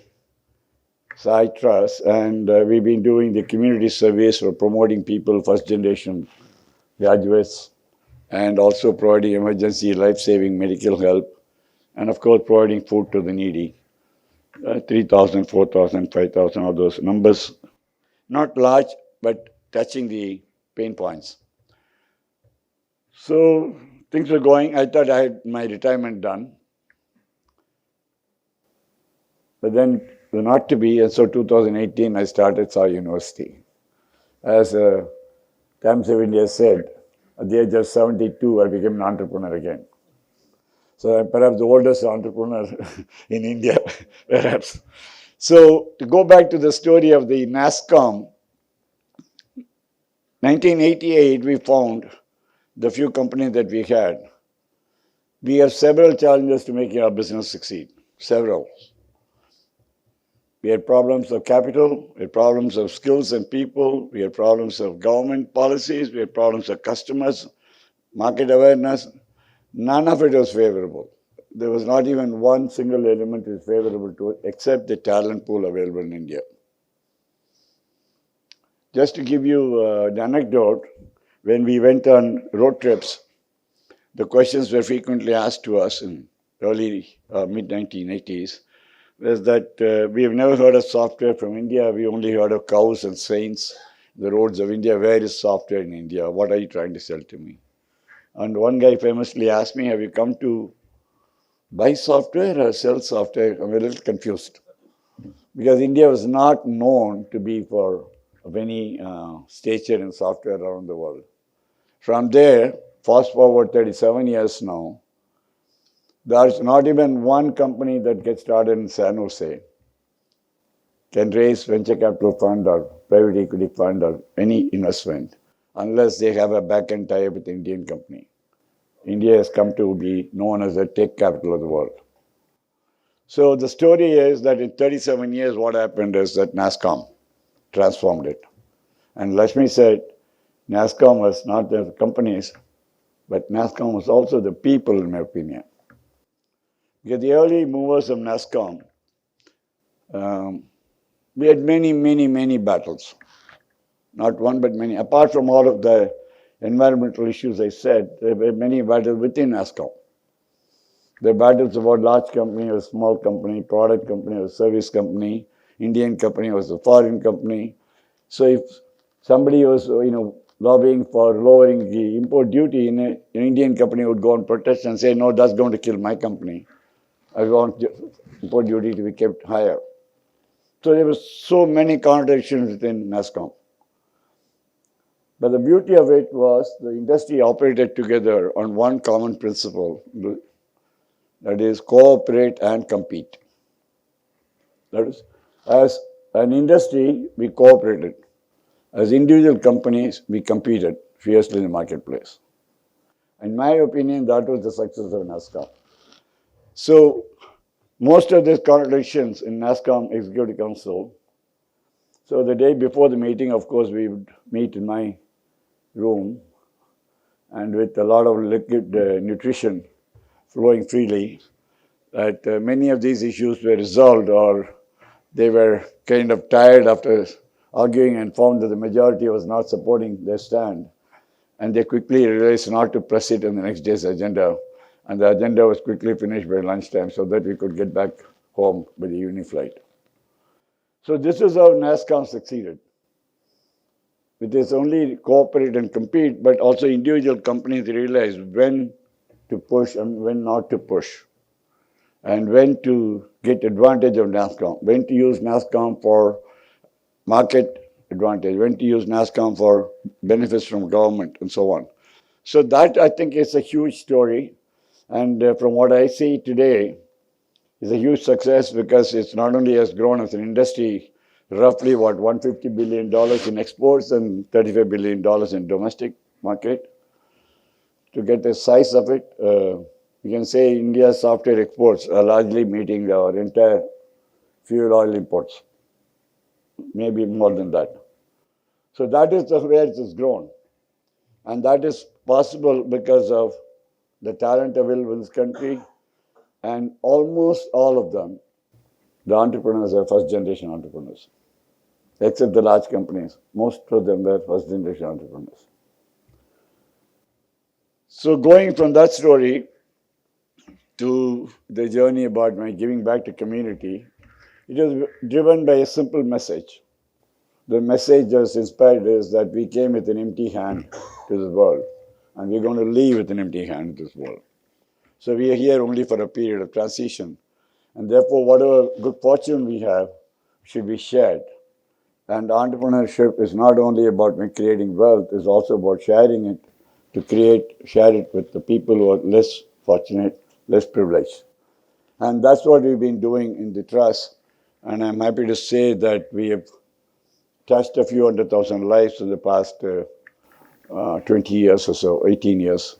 CIC Trust, and we've been doing the community service for promoting people, first generation graduates, and also providing emergency life-saving medical help, and of course providing food to the needy. 3,000, 4,000, 5,000 of those numbers. Not large, but touching the pain points. So things were going. I thought I had my retirement done. But then not to be, and so 2018 I started Saw University. As Times of India said, at the age of 72, I became an entrepreneur again. So I'm perhaps the oldest entrepreneur in India, perhaps. So to go back to the story of the NASCOM, 1988 we found the few companies that we had. We have several challenges to making our business succeed, several. We had problems of capital, we had problems of skills and people, we had problems of government policies, we had problems of customers, market awareness. None of it was favorable. There was not even one single element that was favorable to it, except the talent pool available in India. Just to give you an anecdote, when we went on road trips, the questions were frequently asked to us in early, mid-1980s, was that we have never heard of software from India. We only heard of cows and saints, the roads of India. Where is software in India? What are you trying to sell to me? And one guy famously asked me, have you come to buy software or sell software? I'm a little confused. Because India was not known to be of any stature in software around the world. From there, fast forward 37 years now, there's not even one company that gets started in San Jose can raise venture capital fund or private equity fund or any investment unless they have a back-end tie-up with an Indian company. India has come to be known as the tech capital of the world. So the story is that in 37 years, what happened is that NASCOM transformed it. And Lakshmi said, NASCOM was not the companies, but NASCOM was also the people, in my opinion. Because the early movers of NASCOM, we had many battles. Not one, but many. Apart from all of the environmental issues I said, there were many battles within NASCOM. There were battles about large company or small company, product company or service company, Indian company or a foreign company. So if somebody was, lobbying for lowering the import duty, an Indian company would go on protest and say, no, that's going to kill my company. I want import duty to be kept higher. So there were so many contradictions within NASCOM. But the beauty of it was the industry operated together on one common principle, that is cooperate and compete. That is, as an industry, we cooperated. As individual companies, we competed fiercely in the marketplace. In my opinion, that was the success of NASCOM. So most of these contradictions in NASCOM Executive Council. So the day before the meeting, of course, we would meet in my room and with a lot of liquid nutrition flowing freely, that many of these issues were resolved or they were kind of tired after arguing and found that the majority was not supporting their stand. And they quickly realized not to press it in the next day's agenda. And the agenda was quickly finished by lunchtime so that we could get back home by the evening flight. So this is how NASCOM succeeded. It is only cooperate and compete, but also individual companies realize when to push and when not to push, and when to get advantage of NASCOM, when to use NASCOM for market advantage, when to use NASCOM for benefits from government, and so on. So that, I think, is a huge story. And from what I see today, is a huge success because it's not only has grown as an industry, roughly $150 billion in exports and $35 billion in domestic market. To get the size of it, you can say India's software exports are largely meeting our entire fuel oil imports, maybe more than that. So that is where it has grown. And that is possible because of the talent available in this country, and almost all of them, the entrepreneurs are first-generation entrepreneurs, except the large companies. Most of them were first-generation entrepreneurs. So going from that story to the journey about my giving back to community, it was driven by a simple message. The message that was inspired is that we came with an empty hand to this world, and we're going to leave with an empty hand to this world. So we are here only for a period of transition. And therefore, whatever good fortune we have should be shared. And entrepreneurship is not only about creating wealth, it's also about sharing it to share it with the people who are less fortunate, less privileged. And that's what we've been doing in the trust And I'm happy to say that we have touched a few 100,000 lives in the past 20 years or so, 18 years.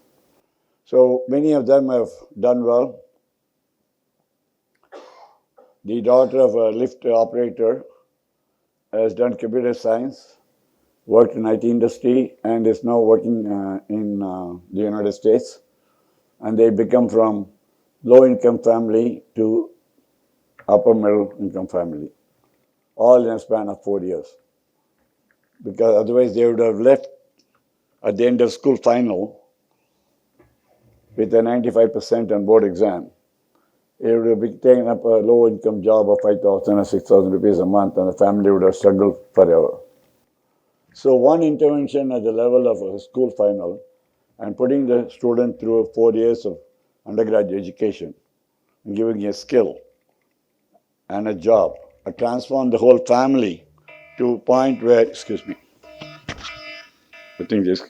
So many of them have done well. The daughter of a lift operator has done computer science, worked in IT industry, and is now working in the United States. And they become from low-income family to upper middle income family, all in a span of 4 years. Because otherwise they would have left at the end of school final with a 95% on board exam. It would have been taken up a low-income job of 5,000 or 6,000 rupees a month, and the family would have struggled forever. So one intervention at the level of a school final and putting the student through 4 years of undergraduate education and giving a skill and a job, transform the whole family to a point where, excuse me, I think this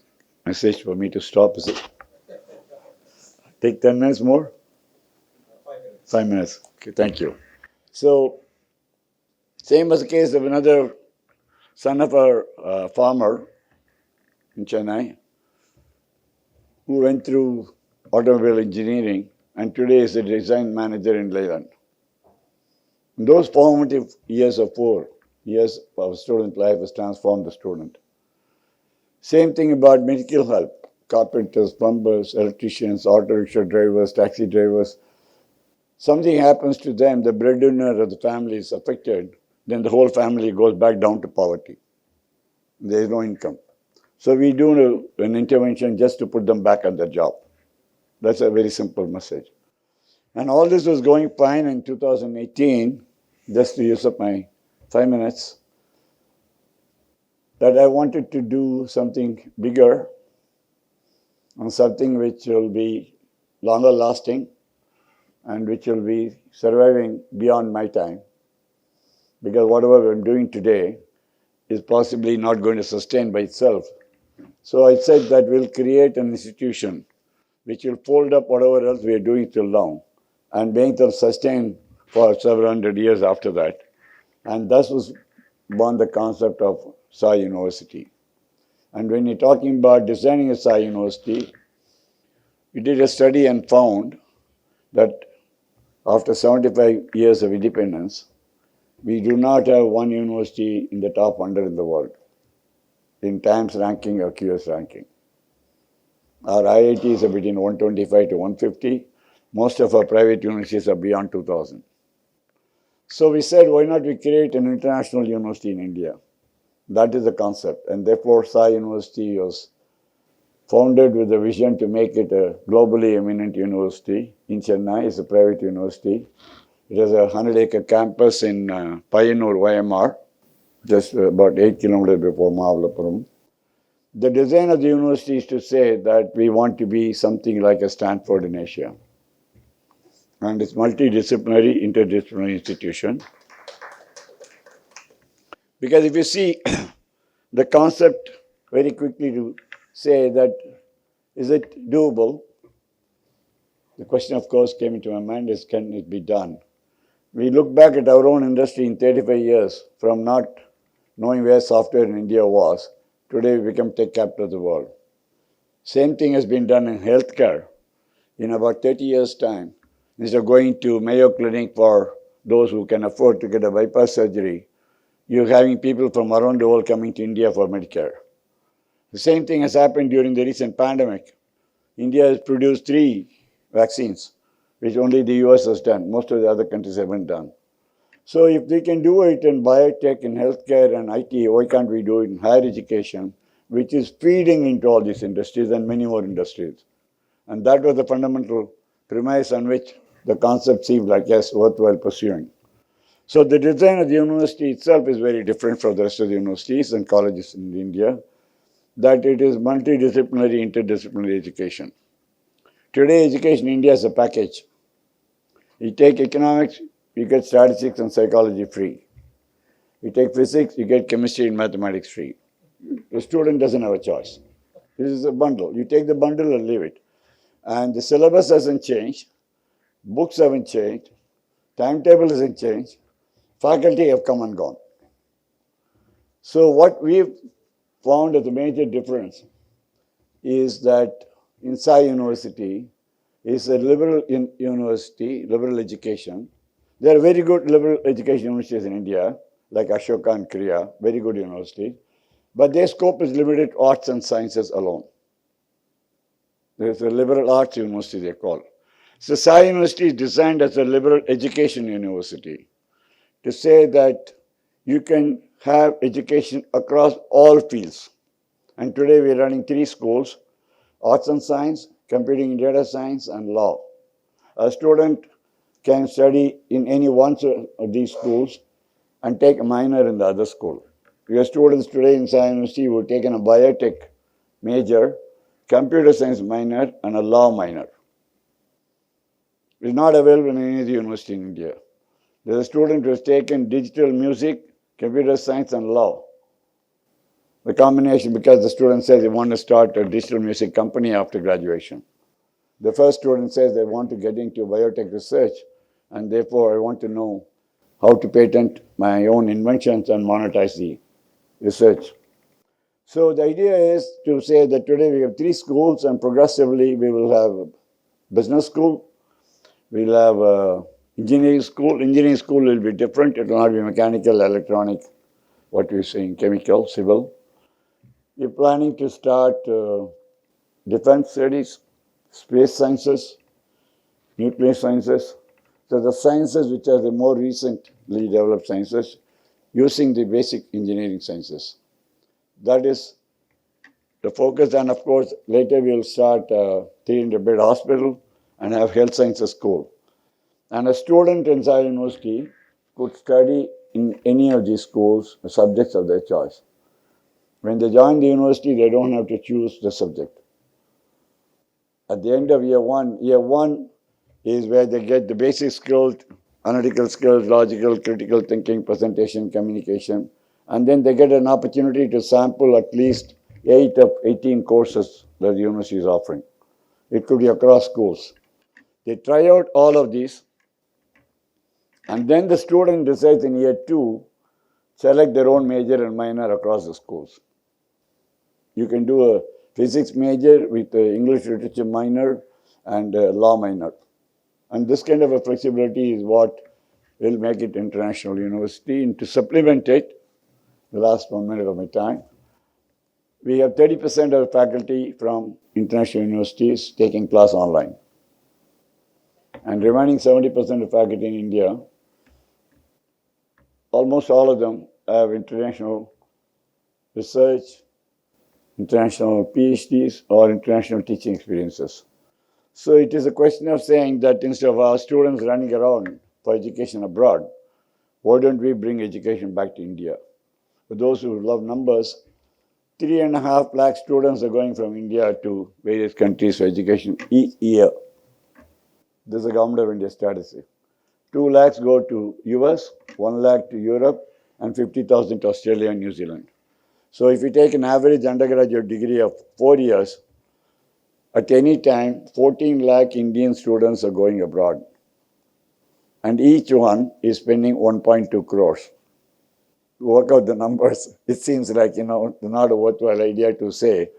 message for me to stop, is it? Take 10 minutes more? 5 minutes. Okay, thank you. So, same was the case of another son of a farmer in Chennai who went through automobile engineering and today is a design manager in Leyland. Those formative years of 4 years of student life has transformed the student. Same thing about medical help. Carpenters, plumbers, electricians, auto rickshaw drivers, taxi drivers. Something happens to them, the breadwinner of the family is affected, then the whole family goes back down to poverty. There is no income. So we do an intervention just to put them back at their job. That's a very simple message. And all this was going fine in 2018, just to use up my 5 minutes, that I wanted to do something bigger and something which will be longer lasting and which will be surviving beyond my time. Because whatever I'm doing today is possibly not going to sustain by itself. So I said that we'll create an institution which will fold up whatever else we are doing till now and make them sustain for several hundred years after that. And thus was born the concept of CIC University. And when you're talking about designing a CIC University, we did a study and found that after 75 years of independence, we do not have one university in the top 100 in the world, in Times ranking or QS ranking. Our IITs are between 125 to 150. Most of our private universities are beyond 2,000. So we said, why not we create an international university in India? That is the concept. And therefore, CIC University was founded with the vision to make it a globally eminent university in Chennai. It's a private university. It has a 100-acre campus in Payyanur, YMR, just about 8 kilometers before Mahabalipuram. The design of the university is to say that we want to be something like a Stanford in Asia. And it's multidisciplinary, interdisciplinary institution. Because if you see the concept very quickly to say that, is it doable? The question, of course, came into my mind is, can it be done? We look back at our own industry in 35 years from not knowing where software in India was. Today we become tech capital of the world. Same thing has been done in healthcare. In about 30 years' time, instead of going to Mayo Clinic for those who can afford to get a bypass surgery, you're having people from around the world coming to India for Medicare. The same thing has happened during the recent pandemic. India has produced 3 vaccines, which only the US has done. Most of the other countries haven't done. So if we can do it in biotech, in healthcare and IT, why can't we do it in higher education, which is feeding into all these industries and many more industries? And that was the fundamental premise on which the concept seemed like, yes, worthwhile pursuing. So the design of the university itself is very different from the rest of the universities and colleges in India, that it is multidisciplinary, interdisciplinary education. Today, education in India is a package. You take economics, you get statistics and psychology free. You take physics, you get chemistry and mathematics free. The student doesn't have a choice. This is a bundle. You take the bundle and leave it. And the syllabus hasn't changed, books haven't changed, timetable hasn't changed, faculty have come and gone. So what we've found as a major difference is that in CIC University is a liberal university, liberal education. There are very good liberal education universities in India, like Ashoka and Kriya, very good universities, but their scope is limited to arts and sciences alone. There's a liberal arts university, they call. So CIC University is designed as a liberal education university to say that you can have education across all fields. And today we're running 3 schools, arts and science, computing and data science, and law. A student can study in any one of these schools and take a minor in the other school. We have students today in CIC University who have taken a biotech major, computer science minor, and a law minor. It is not available in any other university in India. There's a student who has taken digital music, computer science, and law. The combination, because the student says they want to start a digital music company after graduation. The first student says they want to get into biotech research, and therefore I want to know how to patent my own inventions and monetize the research. So the idea is to say that today we have 3 schools, and progressively we will have a business school, we'll have a engineering school. Engineering school will be different. It will not be mechanical, electronic, what we're saying, chemical, civil. We're planning to start defense studies, space sciences, nuclear sciences. So the sciences which are the more recently developed sciences using the basic engineering sciences. That is the focus. And of course, later we'll start a 300-bed hospital and have health sciences school. And a student in CIC University could study in any of these schools, the subjects of their choice. When they join the university, they don't have to choose the subject. At the end of year one is where they get the basic skills, analytical skills, logical, critical thinking, presentation, communication, and then they get an opportunity to sample at least 8 of 18 courses that the university is offering. It could be across schools. They try out all of these, and then the student decides in year 2, select their own major and minor across the schools. You can do a physics major with an English literature minor and a law minor. And this kind of a flexibility is what will make it international university. And to supplement it, the last 1 minute of my time, we have 30% of the faculty from international universities taking class online. And remaining 70% of faculty in India, almost all of them have international research, international PhDs, or international teaching experiences. So it is a question of saying that instead of our students running around for education abroad, why don't we bring education back to India? For those who love numbers, 3.5 lakh students are going from India to various countries for education each year. This is the government of India statistic. 2 lakhs go to US, 1 lakh to Europe, and 50,000 to Australia and New Zealand. So if you take an average undergraduate degree of 4 years, at any time, 14 lakh Indian students are going abroad. And each one is spending 1.2 crores. Work out the numbers. It seems like, not a worthwhile idea to say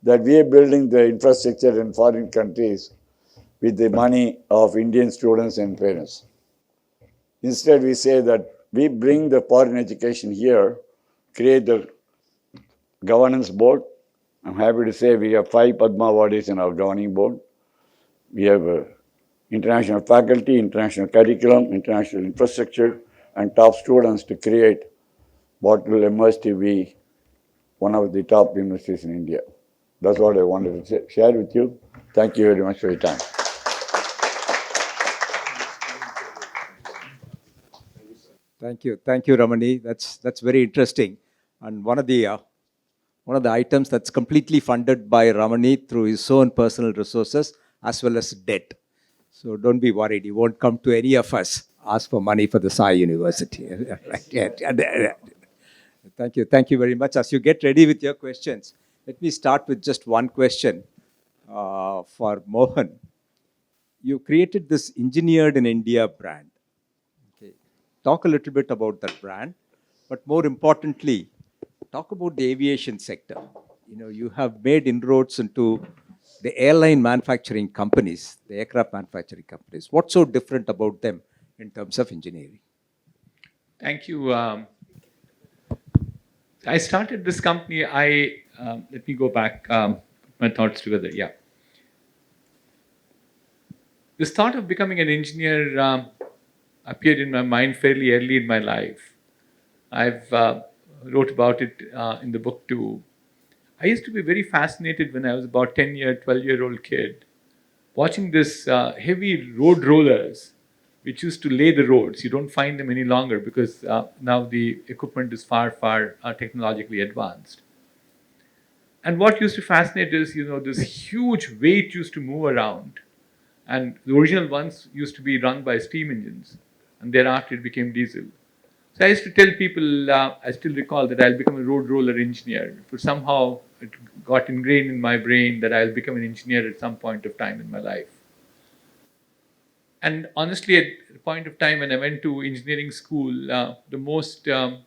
that we are building the infrastructure in foreign countries with the money of Indian students and parents. Instead, we say that we bring the foreign education here, create the governance board. I'm happy to say we have 5 Padma Awardees in our governing board. We have international faculty, international curriculum, international infrastructure, and top students to create what will emerge to be one of the top universities in India. That's what I wanted to share with you. Thank you very much for your time. Thank you, Ramani. That's very interesting. And one of the items that's completely funded by Ramani through his own personal resources as well as debt. So don't be worried. He won't come to any of us ask for money for the CIC University. Right. Thank you very much. As you get ready with your questions, let me start with just one question for Mohan. You created this Engineered in India brand. Okay. talk a little bit about that brand, but more importantly, talk about the aviation sector. You have made inroads into the airline manufacturing companies, the aircraft manufacturing companies. What's so different about them in terms of engineering? Thank you. I started this company. Let me go back, put my thoughts together. Yeah. This thought of becoming an engineer appeared in my mind fairly early in my life. I've wrote about it in the book too. I used to be very fascinated when I was about 12-year-old kid, watching this heavy road rollers, which used to lay the roads. You don't find them any longer because now the equipment is far, far technologically advanced. And what used to fascinate is, this huge weight used to move around. And the original ones used to be run by steam engines. And thereafter it became diesel. So I used to tell people, I still recall that I'll become a road roller engineer. But somehow it got ingrained in my brain that I'll become an engineer at some point of time in my life. And honestly, at the point of time when I went to engineering school, the most um,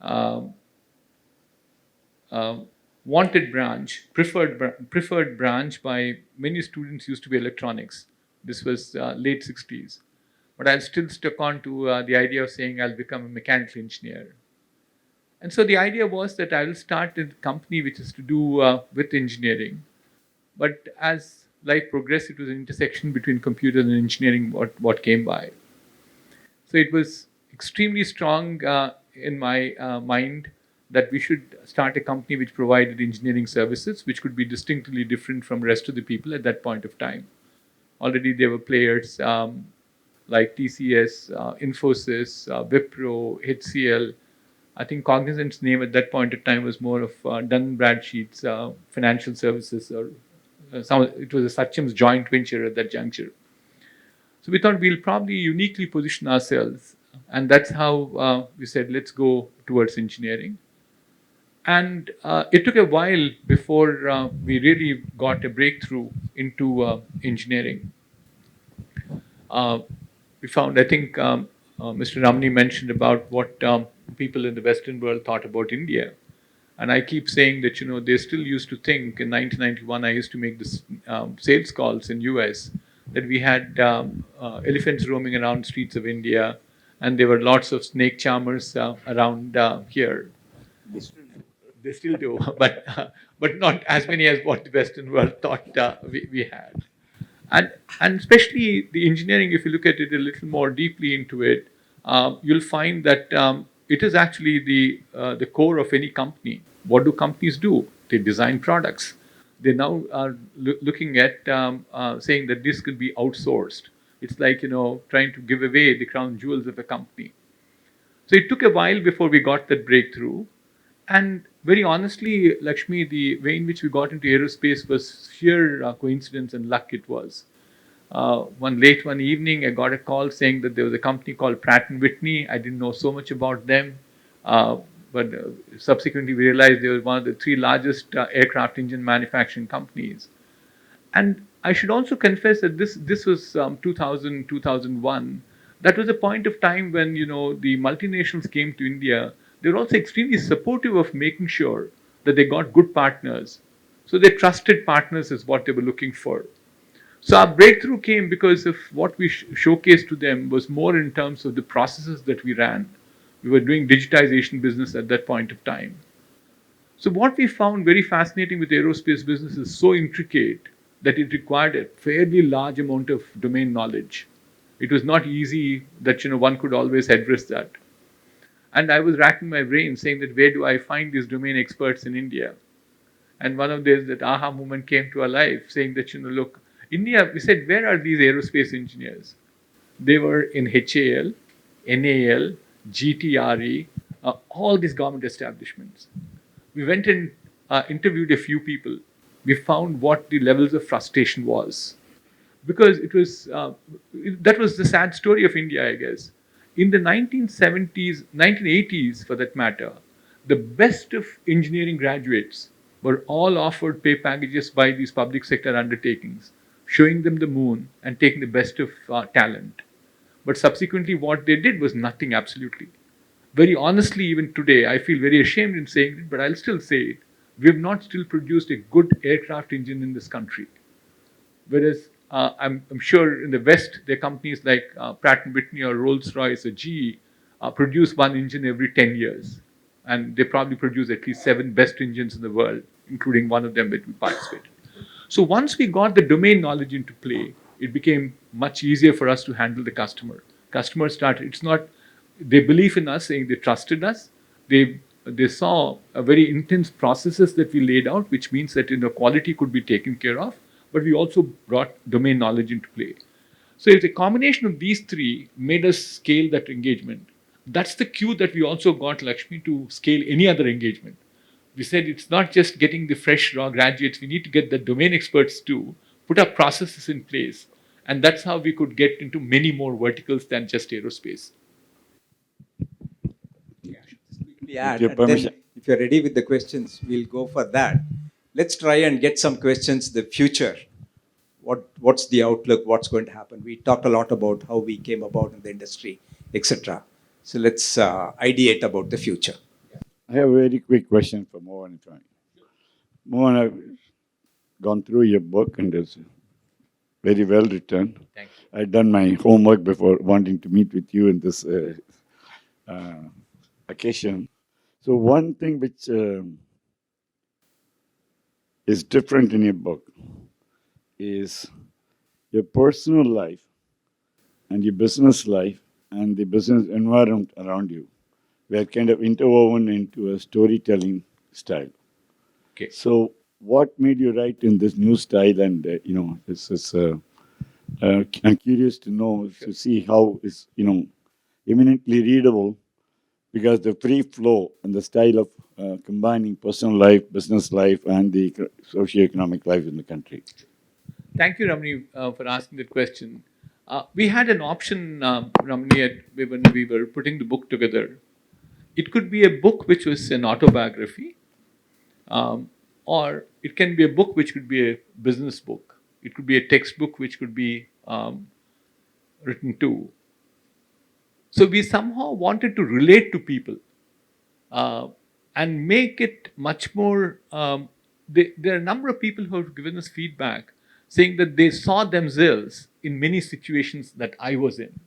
uh, wanted branch, preferred branch by many students used to be electronics. This was late 60s. But I still stuck on to the idea of saying I'll become a mechanical engineer. And so the idea was that I will start a company which is to do with engineering. But as life progressed, it was an intersection between computers and engineering what came by. So it was extremely strong in my mind that we should start a company which provided engineering services, which could be distinctly different from the rest of the people at that point of time. Already there were players like TCS, Infosys, Wipro, HCL. I think Cognizant's name at that point of time was more of Dun Bradstreet's financial services, or it was a Satcham's joint venture at that juncture. So we thought we'll probably uniquely position ourselves, and that's how we said let's go towards engineering. And it took a while before we really got a breakthrough into engineering. Uh, we found, I think Mr. Ramani mentioned about what people in the Western world thought about India. And I keep saying that, they still used to think in 1991, I used to make this sales calls in US, that we had elephants roaming around streets of India, and there were lots of snake charmers around here. They still do, but not as many as what the Western world thought we had. And especially the engineering, if you look at it a little more deeply into it, you'll find that it is actually the core of any company. What do companies do? They design products. They now are looking at saying that this could be outsourced. It's like trying to give away the crown jewels of a company. So it took a while before we got that breakthrough. And very honestly, Lakshmi, the way in which we got into aerospace was sheer coincidence and luck it was. One evening, I got a call saying that there was a company called Pratt and Whitney. I didn't know so much about them, but subsequently we realized they were one of the three largest aircraft engine manufacturing companies. And I should also confess that this was 2000, 2001. That was a point of time when the multinationals came to India. They were also extremely supportive of making sure that they got good partners. So they trusted partners is what they were looking for. So our breakthrough came because of what we showcased to them was more in terms of the processes that we ran. We were doing digitization business at that point of time. So what we found very fascinating with aerospace business is so intricate that it required a fairly large amount of domain knowledge. It was not easy that one could always address that. And I was racking my brain saying that where do I find these domain experts in India? And one of those that aha moment came to our life, saying that look, India. We said, where are these aerospace engineers? They were in HAL, NAL, GTRE, all these government establishments. We went and interviewed a few people. We found what the levels of frustration was, because it was that was the sad story of India, I guess. In the 1970s, 1980s, for that matter, the best of engineering graduates were all offered pay packages by these public sector undertakings, showing them the moon and taking the best of talent. But subsequently, what they did was nothing, absolutely. Very honestly, even today, I feel very ashamed in saying it, but I'll still say it. We have not still produced a good aircraft engine in this country. Whereas I'm sure in the West, there are companies like Pratt and Whitney or Rolls Royce or GE produce one engine every 10 years. And they probably produce at least 7 best engines in the world, including one of them that we participated. So once we got the domain knowledge into play, it became much easier for us to handle the customer. Customers started, it's not, they believe in us, saying they trusted us. They saw a very intense processes that we laid out, which means that quality could be taken care of, but we also brought domain knowledge into play. So it's a combination of these three made us scale that engagement. That's the cue that we also got Lakshmi to scale any other engagement. We said it's not just getting the fresh raw graduates, we need to get the domain experts too, put our processes in place. And that's how we could get into many more verticals than just aerospace. Quickly add, your and then permission. if you're ready with the questions, we'll go for that. Let's try and get some questions. The future. What's the outlook? What's going to happen? We talked a lot about how we came about in the industry, etc. So let's ideate about the future. I have a very quick question for Mohan. Mohan, I've gone through your book and it's very well written. Thank you. I've done my homework before wanting to meet with you in this occasion. So one thing which is different in your book is your personal life and your business life and the business environment around you were kind of interwoven into a storytelling style. Okay. So what made you write in this new style? And this is I'm curious to know to see how it's eminently readable, because the free flow and the style of combining personal life, business life, and the socioeconomic life in the country. Thank you, Ramani, for asking that question. We had an option, Ramani, when we were putting the book together. It could be a book which was an autobiography, or it can be a book which could be a business book. It could be a textbook which could be written too. So we somehow wanted to relate to people and make it much more. There are a number of people who have given us feedback saying that they saw themselves in many situations that I was in.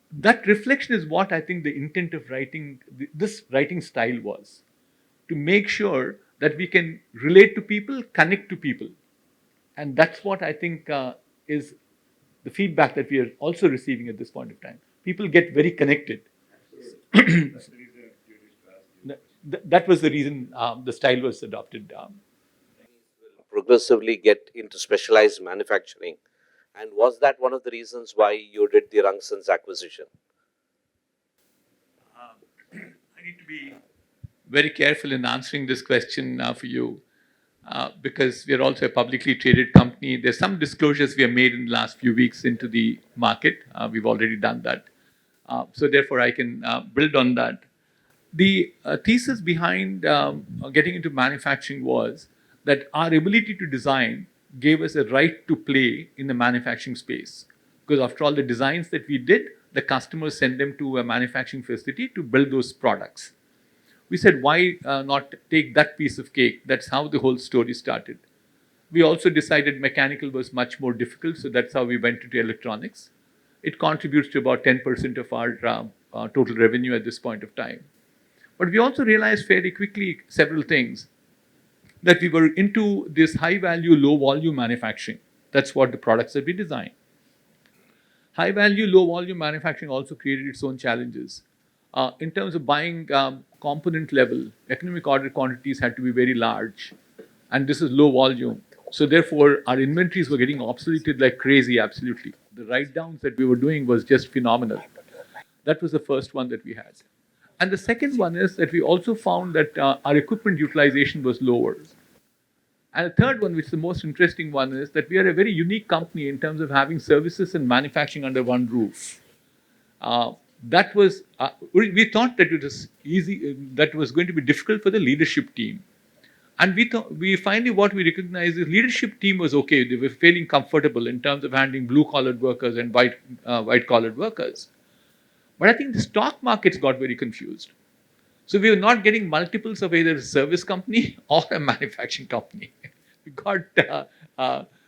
That reflection is what I think the intent of writing this writing style was, to make sure that we can relate to people, connect to people. And that's what I think is the feedback that we are also receiving at this point of time. People get very connected. That was the reason the style was adopted. Progressively get into specialized manufacturing, and was that one of the reasons why you did the Rungsons acquisition? I need to be very careful in answering this question for you because we are also a publicly traded company. There's some disclosures we have made in the last few weeks into the market. We've already done that. So therefore, I can build on that. The thesis behind getting into manufacturing was that our ability to design gave us a right to play in the manufacturing space. Because after all the designs that we did, the customers send them to a manufacturing facility to build those products. We said, why not take that piece of cake? That's how the whole story started. We also decided mechanical was much more difficult, so that's how we went into electronics. It contributes to about 10% of our total revenue at this point of time. But we also realized fairly quickly several things, that we were into this high value, low volume manufacturing. That's what the products that we design. High value, low volume manufacturing also created its own challenges. In terms of buying component level, economic order quantities had to be very large. And this is low volume. So therefore, our inventories were getting obsoleted like crazy, absolutely. The write-downs that we were doing was just phenomenal. That was the first one that we had. And the second one is that we also found that our equipment utilization was lower. And the third one, which is the most interesting one, is that we are a very unique company in terms of having services and manufacturing under one roof. That was, we thought that it was easy, that was going to be difficult for the leadership team. And we finally what we recognized is leadership team was okay. They were feeling comfortable in terms of handling blue collared workers and white collared workers. But I think the stock markets got very confused. So we were not getting multiples of either a service company or a manufacturing company. We got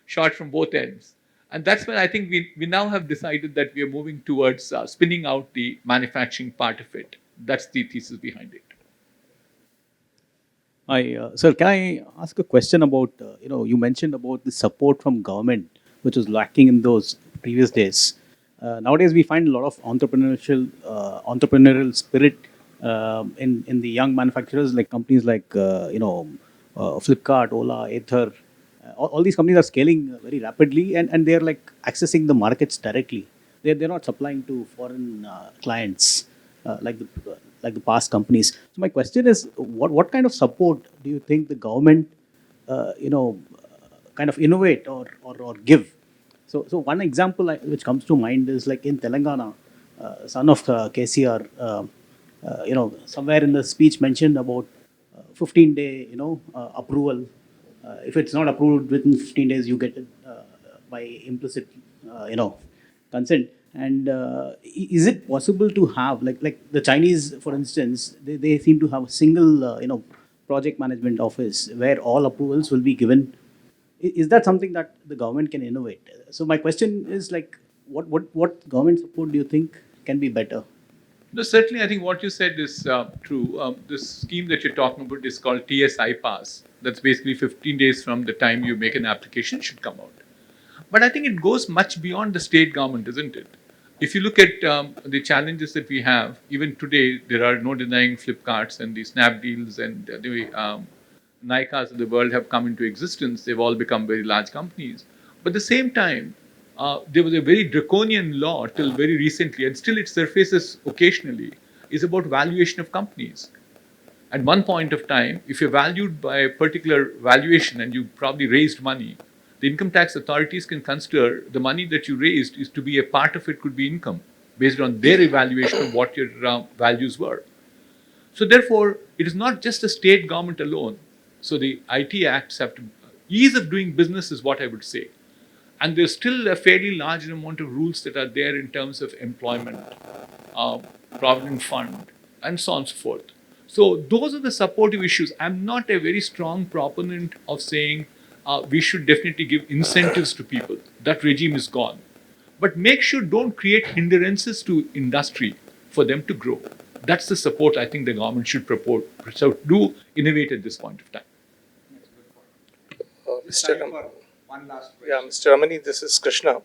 shot from both ends. And that's when I think we now have decided that we are moving towards spinning out the manufacturing part of it. That's the thesis behind it. Sir, can I ask a question about, you mentioned about the support from government, which was lacking in those previous days. Nowadays, we find a lot of entrepreneurial spirit in the young manufacturers, like companies like, Flipkart, Ola, Ather. All these companies are scaling very rapidly, and they're like accessing the markets directly. They're not supplying to foreign clients like the past companies. So my question is, what kind of support do you think the government, kind of innovate or give? So one example which comes to mind is like in Telangana, son of KCR, somewhere in the speech mentioned about 15-day, approval. If it's not approved within 15 days, you get it by implicit, consent. And is it possible to have like the Chinese, for instance, they seem to have a single, project management office where all approvals will be given. Is that something that the government can innovate? So my question is like, what government support do you think can be better? No, certainly, I think what you said is true. This scheme that you're talking about is called TSI Pass. That's basically 15 days from the time you make an application should come out. But I think it goes much beyond the state government, isn't it? If you look at the challenges that we have, even today, there are no denying Flipkarts and the Snapdeals and the Nykas of the world have come into existence. They've all become very large companies. But at the same time, there was a very draconian law till very recently, and still it surfaces occasionally, is about valuation of companies. At one point of time, if you're valued by a particular valuation and you probably raised money, the income tax authorities can consider the money that you raised is to be a part of it could be income based on their evaluation of what your values were. So therefore, it is not just the state government alone. So the IT acts have to, ease of doing business is what I would say. And there's still a fairly large amount of rules that are there in terms of employment, provident fund, and so on and so forth. So those are the supportive issues. I'm not a very strong proponent of saying we should definitely give incentives to people. That regime is gone. But make sure don't create hindrances to industry for them to grow. That's the support I think the government should propose. So do innovate at this point of time. One last question. Yeah, Mr. Ramani, this is Krishna.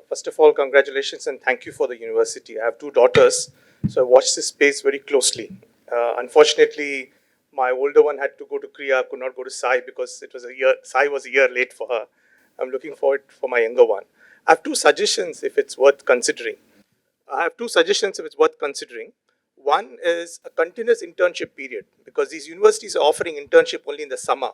First of all, congratulations and thank you for the university. I have two daughters, so I watched this space very closely. Unfortunately, my older one had to go to Kriya, could not go to Sai because Sai was a year late for her. I'm looking forward for my younger one. I have two suggestions if it's worth considering. One is a continuous internship period because these universities are offering internship only in the summer.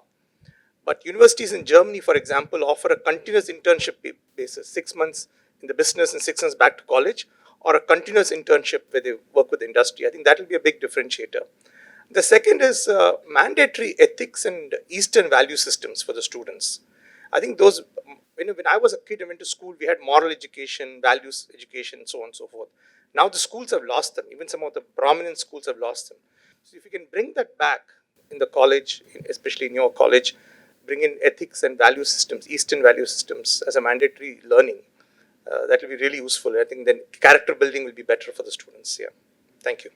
But universities in Germany, for example, offer a continuous internship basis, 6 months in the business and 6 months back to college, or a continuous internship where they work with the industry. I think that will be a big differentiator. The second is mandatory ethics and Eastern value systems for the students. I think those, when I was a kid, I went to school, we had moral education, values education, so on and so forth. Now the schools have lost them. Even some of the prominent schools have lost them. So if you can bring that back in the college, especially in your college, bring in ethics and value systems, Eastern value systems as a mandatory learning, that will be really useful. I think then character building will be better for the students. Yeah. Thank you.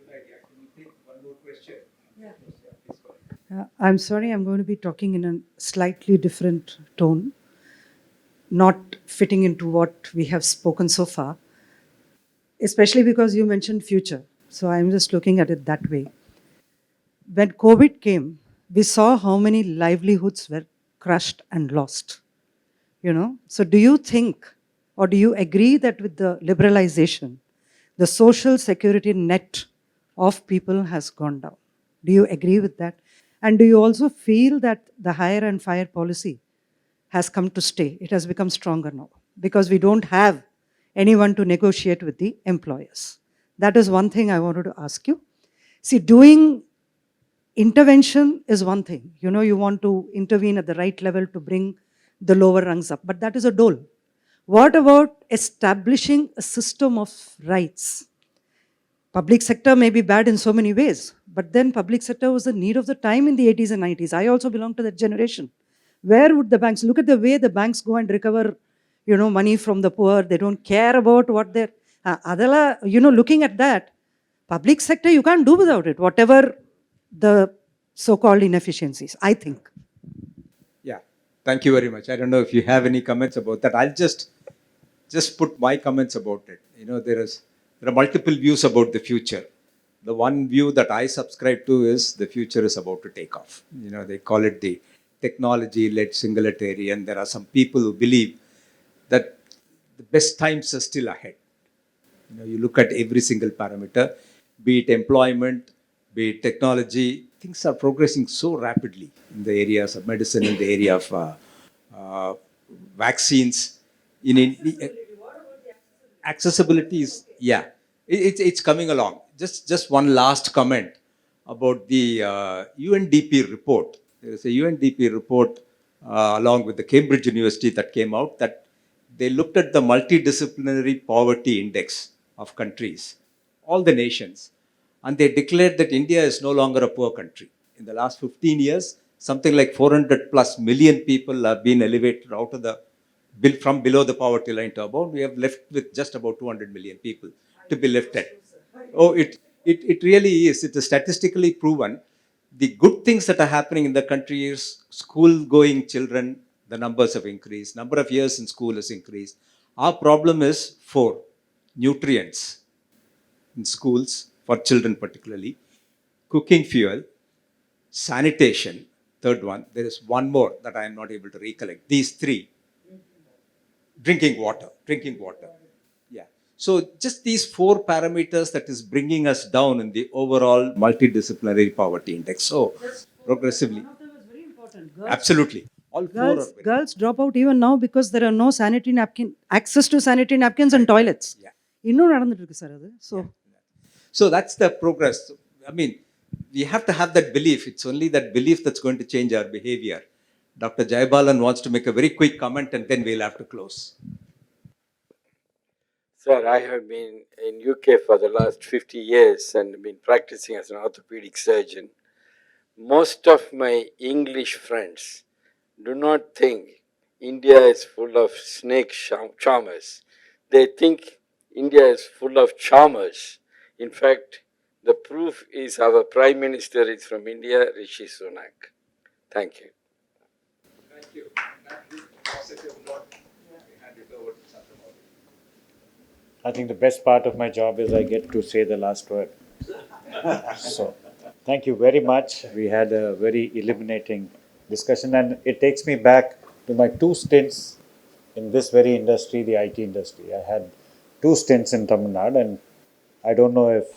I'm sorry, I'm going to be talking in a slightly different tone, not fitting into what we have spoken so far, especially because you mentioned future. So I'm just looking at it that way. When COVID came, we saw how many livelihoods were crushed and lost. So do you think, or do you agree that with the liberalization, the social security net of people has gone down? Do you agree with that? And do you also feel that the hire and fire policy has come to stay? It has become stronger now because we don't have anyone to negotiate with the employers. That is one thing I wanted to ask you. See, doing intervention is one thing. You want to intervene at the right level to bring the lower rungs up, but that is a dole. What about establishing a system of rights? Public sector may be bad in so many ways, but then public sector was the need of the time in the 80s and 90s. I also belong to that generation. Where would the banks look at the way the banks go and recover, money from the poor? They don't care about what they're adala, looking at that, public sector you can't do without it, whatever the so-called inefficiencies, I think. Yeah, thank you very much. I don't know if you have any comments about that. I'll just put my comments about it. There are multiple views about the future. The one view that I subscribe to is the future is about to take off. They call it the technology-led singularity, and there are some people who believe that the best times are still ahead. You look at every single parameter, be it employment, be it technology, things are progressing so rapidly in the areas of medicine, in the area of vaccines. Accessibility is, yeah, it's coming along. Just one last comment about the UNDP report. There is a UNDP report along with the Cambridge University that came out that they looked at the multidisciplinary poverty index of countries, all the nations, and they declared that India is no longer a poor country. In the last 15 years, something like 400 plus million people have been elevated out of the from below the poverty line to above. We have left with just about 200 million people to be lifted. Oh, it really is. It is statistically proven. The good things that are happening in the country is school-going children, the numbers have increased. Number of years in school has increased. Our problem is for nutrients in schools, for children particularly, cooking fuel, sanitation, third one. There is one more that I am not able to recollect. These three. Drinking water. Yeah. So just these four parameters that is bringing us down in the overall multidisciplinary poverty index. So progressively. One of them is very important. Absolutely. All four are very Girls drop out even now because there are no access to sanitary napkins and toilets. Yeah. இன்னும் நடந்துட்டு இருக்கு sir அது. So that's the progress. I mean, we have to have that belief. It's only that belief that's going to change our behavior. Dr. Jayabalan wants to make a very quick comment and then we'll have to close. Sir, I have been in UK for the last 50 years and been practicing as an orthopedic surgeon. Most of my English friends do not think India is full of snake charmers. They think India is full of charmers. In fact, the proof is our Prime Minister is from India, Rishi Sunak. Thank you. Thank you. Positive note. I think the best part of my job is I get to say the last word. So, thank you very much. We had a very illuminating discussion, and it takes me back to my 2 stints in this very industry, the IT industry. I had 2 stints in Tamil Nadu, and I don't know if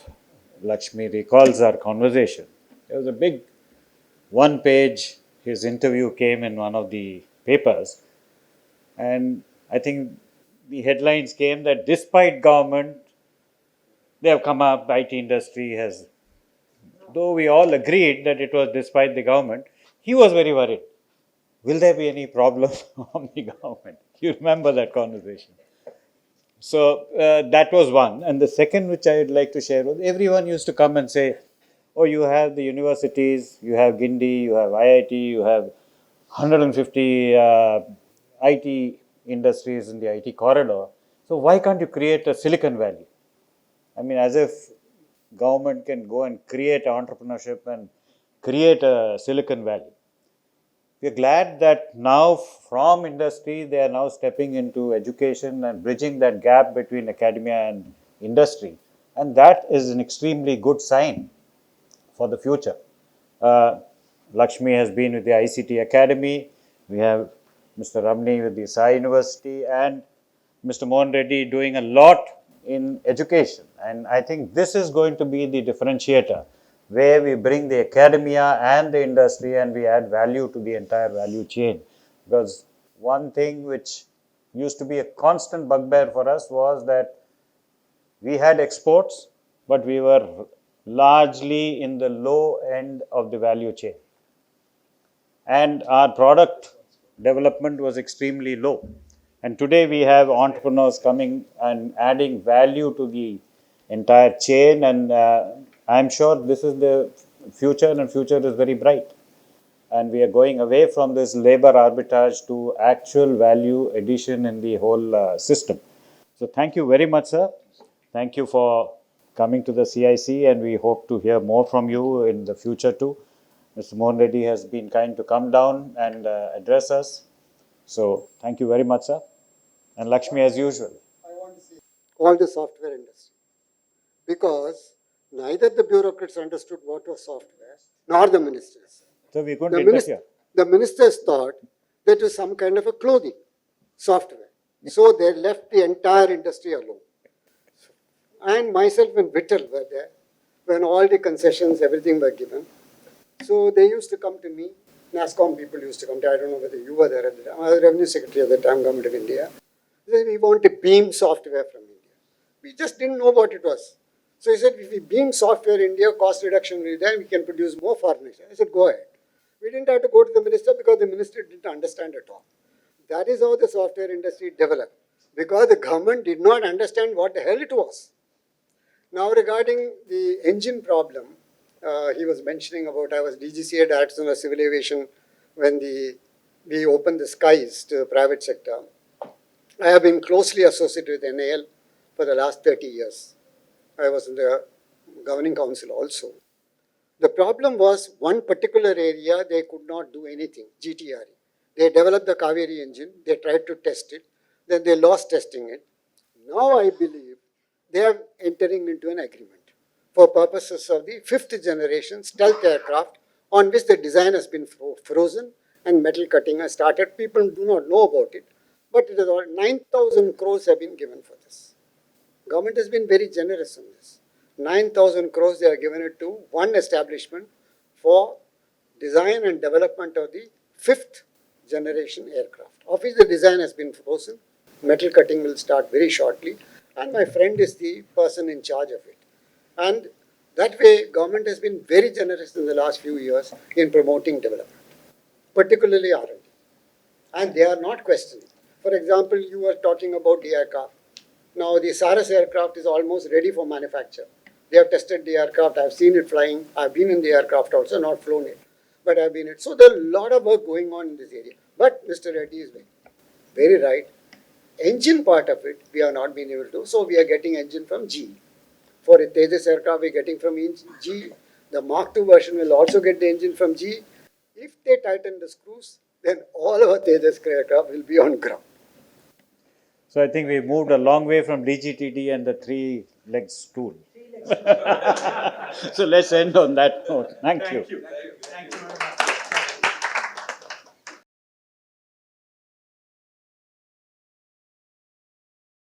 Lakshmi recalls our conversation. There was a big 1-page, his interview came in one of the papers, and I think the headlines came that despite government, they have come up, IT industry has, though we all agreed that it was despite the government, he was very worried. Will there be any problem on the government? You remember that conversation. So that was one. And the second, which I would like to share, was everyone used to come and say, oh, you have the universities, you have Gindi, you have IIT, you have 150 IT industries in the IT corridor. So why can't you create a Silicon Valley? I mean, as if government can go and create entrepreneurship and create a Silicon Valley. We are glad that now from industry, they are now stepping into education and bridging that gap between academia and industry. And that is an extremely good sign for the future. Lakshmi has been with the ICT Academy. We have Mr. Ramni with the Sai University and Mr. Mohan Reddy doing a lot in education. And I think this is going to be the differentiator, where we bring the academia and the industry and we add value to the entire value chain. Because one thing which used to be a constant bugbear for us was that we had exports, but we were largely in the low end of the value chain. And our product development was extremely low. And today we have entrepreneurs coming and adding value to the entire chain, and I'm sure this is the future, and future is very bright. And we are going away from this labor arbitrage to actual value addition in the whole system. So thank you very much, sir. Thank you for coming to the CIC, and we hope to hear more from you in the future too. Mr. Mohan Reddy has been kind to come down and address us. So thank you very much, sir. And Lakshmi, as usual. All the software industry, because neither the bureaucrats understood what was software nor the ministers. So we couldn't interfere. The ministers thought that was some kind of a clothing software. So they left the entire industry alone. And myself and Vittal were there when all the concessions, everything were given. So they used to come to me. NASSCOM people used to come to, I don't know whether you were there at the time. I was Revenue Secretary at the time, Government of India. They said, we want to beam software from India. We just didn't know what it was. So he said, if we beam software in India, cost reduction will be there, we can produce more furniture. I said, go ahead. We didn't have to go to the minister because the minister didn't understand at all. That is how the software industry developed, because the government did not understand what the hell it was. Now regarding the engine problem, he was mentioning about, I was DGCA Director of Civil Aviation when we opened the skies to the private sector. I have been closely associated with NAL for the last 30 years. I was in the governing council also. The problem was one particular area they could not do anything, GTRE. They developed the Kaveri engine, they tried to test it, then they lost testing it. Now I believe they are entering into an agreement for purposes of the 5th generation stealth aircraft on which the design has been frozen and metal cutting has started. People do not know about it, but it is all 9,000 crores have been given for this. Government has been very generous on this. 9,000 crores they are given it to one establishment for design and development of the 5th generation aircraft, of which the design has been frozen. Metal cutting will start very shortly, and my friend is the person in charge of it. And that way, government has been very generous in the last few years in promoting development, particularly R&D. And they are not questioning. For example, you were talking about the aircraft. Now, the Saras aircraft is almost ready for manufacture. They have tested the aircraft. I've seen it flying. I've been in the aircraft also, not flown it, but I've been in it. So there's a lot of work going on in this area. But Mr. Reddy is very right. Engine part of it, we have not been able to. So we are getting engine from GE. For a Tejas aircraft, we're getting from GE. The Mark II version will also get the engine from GE. If they tighten the screws, then all our Tejas aircraft will be on ground. So I think we moved a long way from DGTD and the 3-leg stool. So let's end on that note. Thank you. Thank you.